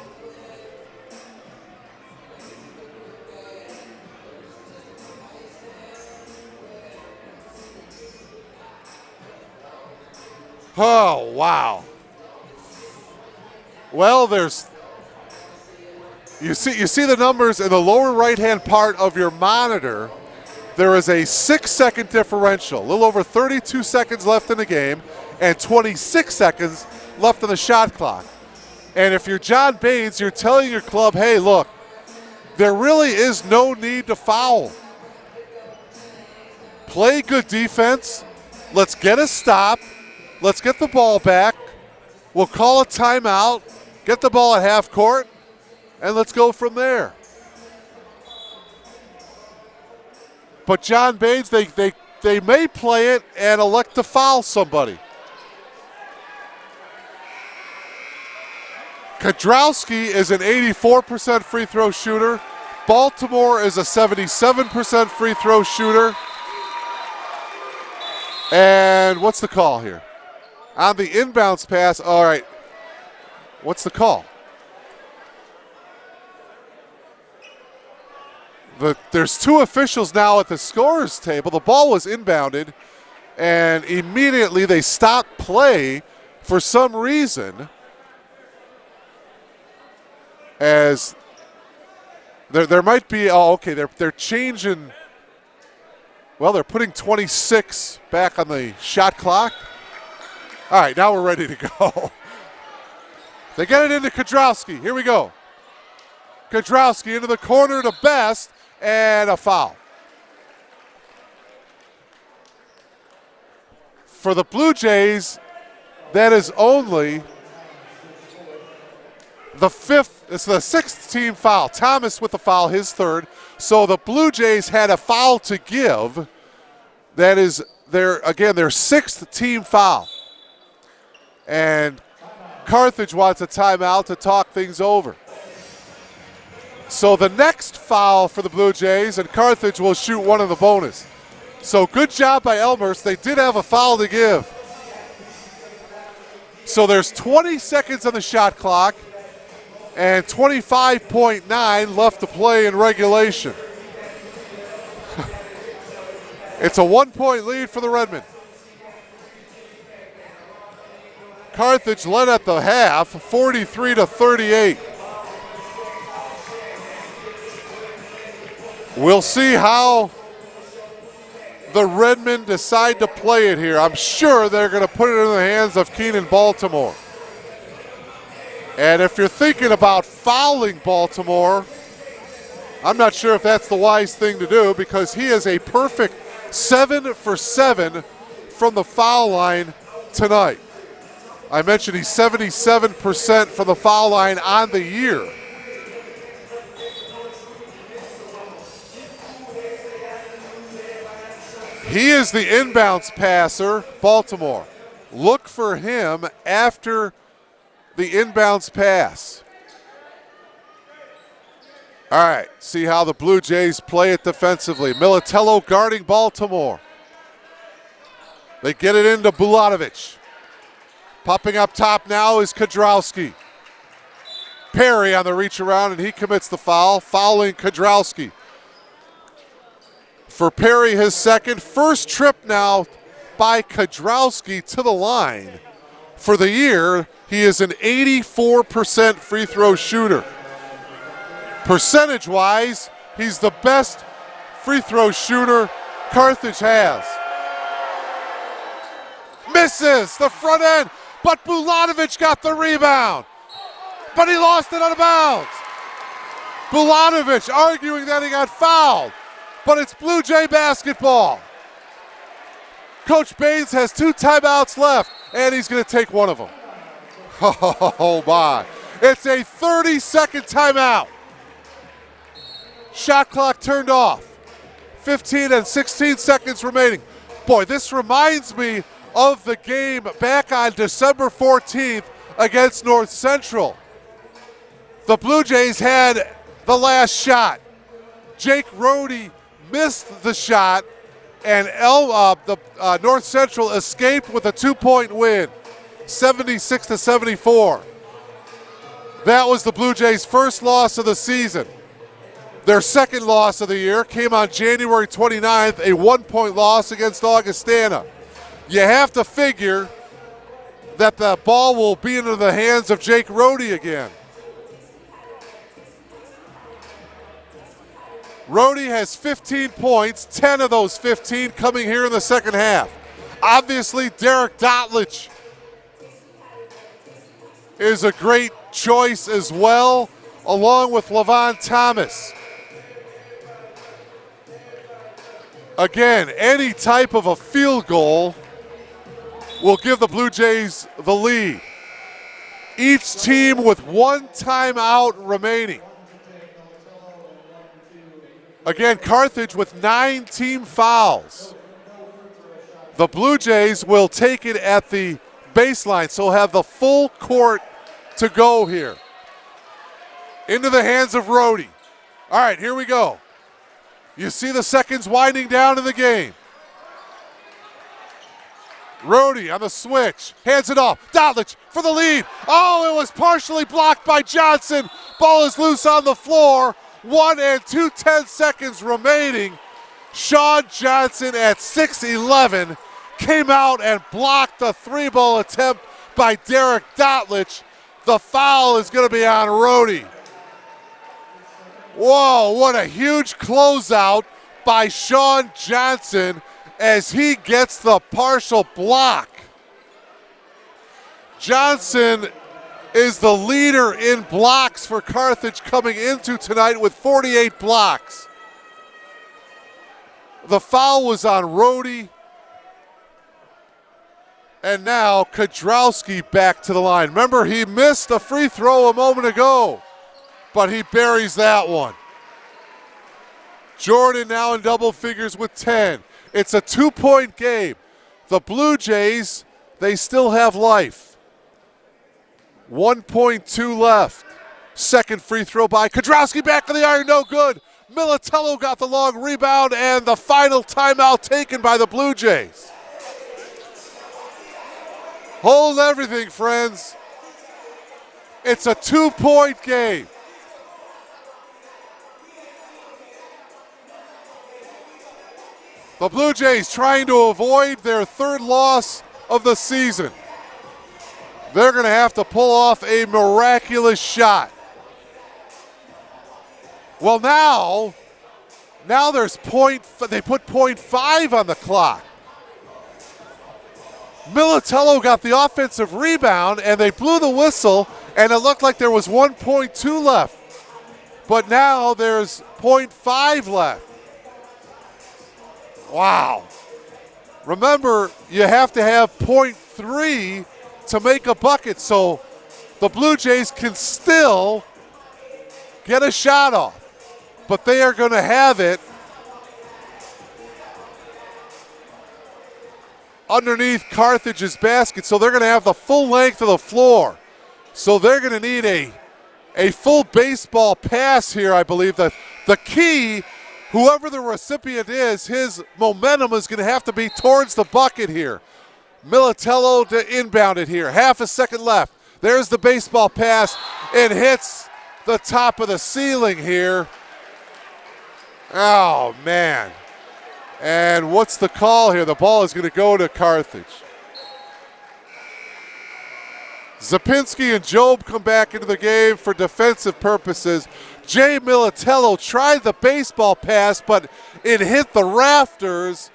S5: Oh, wow. Well, you see the numbers in the lower right-hand part of your monitor. There is a 6-second differential, a little over 32 seconds left in the game, and 26 seconds left on the shot clock. And if you're John Baines, you're telling your club, hey, look, there really is no need to foul. Play good defense. Let's get a stop. Let's get the ball back. We'll call a timeout, get the ball at half court, and let's go from there. But John Baines, they may play it and elect to foul somebody. Kodrowski is an 84% free throw shooter. Baltimore is a 77% free throw shooter. And what's the call here? On the inbounds pass, all right. What's the call? There's two officials now at the scorer's table. The ball was inbounded, and immediately they stopped play for some reason, as there might be, oh, okay, they're changing. Well, they're putting 26 back on the shot clock. All right, now we're ready to go. They get it into Kodrowski. Here we go. Kodrowski into the corner to Best, and a foul. For the Blue Jays, that is only the fifth, it's the sixth team foul. Thomas with the foul, his third. So the Blue Jays had a foul to give. That is their sixth team foul. And Carthage wants a timeout to talk things over. So the next foul for the Blue Jays, and Carthage will shoot one of the bonus. So good job by Elmhurst. They did have a foul to give. So there's 20 seconds on the shot clock and 25.9 left to play in regulation. It's a 1-point lead for the Redmen. Carthage led at the half, 43-38. We'll see how the Redmen decide to play it here. I'm sure they're going to put it in the hands of Keenan Baltimore. And if you're thinking about fouling Baltimore, I'm not sure if that's the wise thing to do, because he is a perfect 7 for 7 from the foul line tonight. I mentioned he's 77% from the foul line on the year. He is the inbounds passer, Baltimore. Look for him after the inbounds pass. All right, see how the Blue Jays play it defensively. Militello guarding Baltimore. They get it into Bulatovic. Popping up top now is Kodrowski. Perry on the reach around, and he commits the foul, fouling Kodrowski. For Perry, his second. First trip now by Kodrowski to the line. For the year, he is an 84% free throw shooter. Percentage-wise, he's the best free throw shooter Carthage has. Misses the front end, but Bulatovic got the rebound. But he lost it out of bounds. Bulatovic arguing that he got fouled. But it's Blue Jay basketball. Coach Baines has 2 timeouts left, and he's going to take one of them. Oh, my. It's a 30-second timeout. Shot clock turned off. 15 and 16 seconds remaining. Boy, this reminds me of the game back on December 14th against North Central. The Blue Jays had the last shot. Jake Rohde missed the shot, and North Central escaped with a 2-point win, 76-74. That was the Blue Jays' first loss of the season. Their second loss of the year came on January 29th, a 1-point loss against Augustana. You have to figure that the ball will be into the hands of Jake Rohde again. Rohde has 15 points, 10 of those 15 coming here in the second half. Obviously, Derek Dotlich is a great choice as well, along with Levon Thomas. Again, any type of a field goal will give the Blue Jays the lead. Each team with 1 timeout remaining. Again, Carthage with 9 team fouls. The Blue Jays will take it at the baseline, so have the full court to go here. Into the hands of Rhodey. All right, here we go. You see the seconds winding down in the game. Rhodey on the switch, hands it off. Dotlich for the lead. Oh, it was partially blocked by Johnson. Ball is loose on the floor. 1 2/10 seconds remaining. Sean Johnson at 6'11" came out and blocked the 3-ball attempt by Derek Dotlich. The foul is going to be on Rhodey. Whoa, what a huge closeout by Sean Johnson as he gets the partial block. Johnson is the leader in blocks for Carthage coming into tonight with 48 blocks. The foul was on Rhodey. And now Kudrowski back to the line. Remember, he missed a free throw a moment ago, but he buries that one. Jordan now in double figures with 10. It's a 2-point game. The Blue Jays, they still have life. 1.2 left. Second free throw by Kudrowski, back of the iron, no good. Militello got the long rebound, and the final timeout taken by the Blue Jays. Hold everything, friends. It's a 2-point game. The Blue Jays trying to avoid their 3rd loss of the season. They're going to have to pull off a miraculous shot. Well, now there's they put .5 on the clock. Militello got the offensive rebound, and they blew the whistle, and it looked like there was 1.2 left. But now there's .5 left. Wow. Remember, you have to have .3 to make a bucket, so the Blue Jays can still get a shot off. But they are going to have it underneath Carthage's basket, so they're going to have the full length of the floor. So they're going to need a full baseball pass here, I believe. The key, whoever the recipient is, his momentum is going to have to be towards the bucket here. Militello to inbound it here. Half a second left. There's the baseball pass. It hits the top of the ceiling here. Oh, man. And what's the call here? The ball is going to go to Carthage. Zapinski and Job come back into the game for defensive purposes. Jay Militello tried the baseball pass, but it hit the rafters.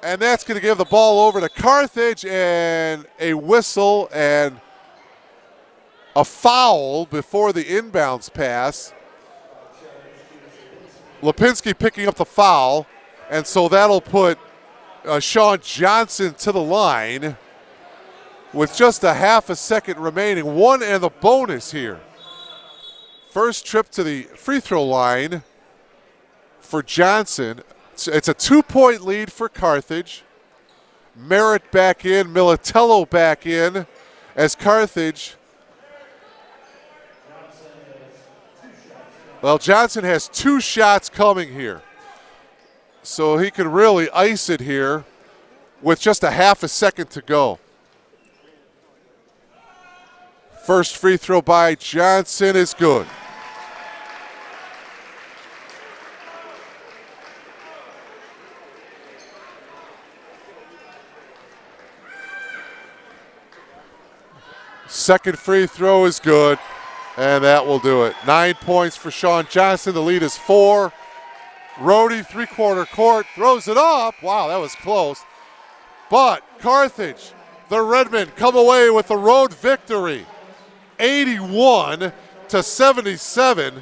S5: And that's going to give the ball over to Carthage, and a whistle and a foul before the inbounds pass. Lipinski picking up the foul, and so that'll put Sean Johnson to the line with just a half a second remaining. 1 and the bonus here. First trip to the free throw line for Johnson. It's a 2-point lead for Carthage. Merritt back in, Militello back in as Carthage. Well, Johnson has 2 shots coming here. So he can really ice it here with just a half a second to go. First free throw by Johnson is good. Second free throw is good, and that will do it. 9 points for Sean Johnson. The lead is 4. Rhodey, three-quarter court, throws it up. Wow, that was close. But Carthage, the Redmen, come away with the road victory, 81-77.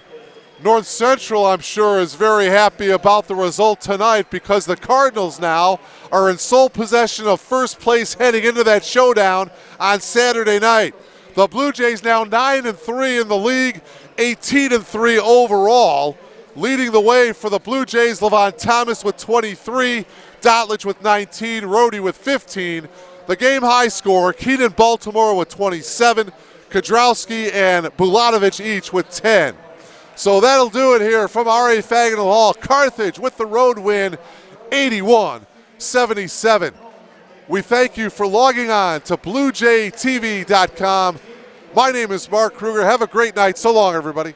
S5: North Central, I'm sure, is very happy about the result tonight because the Cardinals now are in sole possession of first place heading into that showdown on Saturday night. The Blue Jays now 9-3 in the league, 18-3 overall. Leading the way for the Blue Jays, Levon Thomas with 23, Dotledge with 19, Rhodey with 15. The game high score, Keenan Baltimore with 27, Kodrowski and Bulatovic each with 10. So that'll do it here from R.A. Fagenal Hall. Carthage with the road win, 81-77. We thank you for logging on to BlueJayTV.com. My name is Mark Kruger. Have a great night. So long, everybody.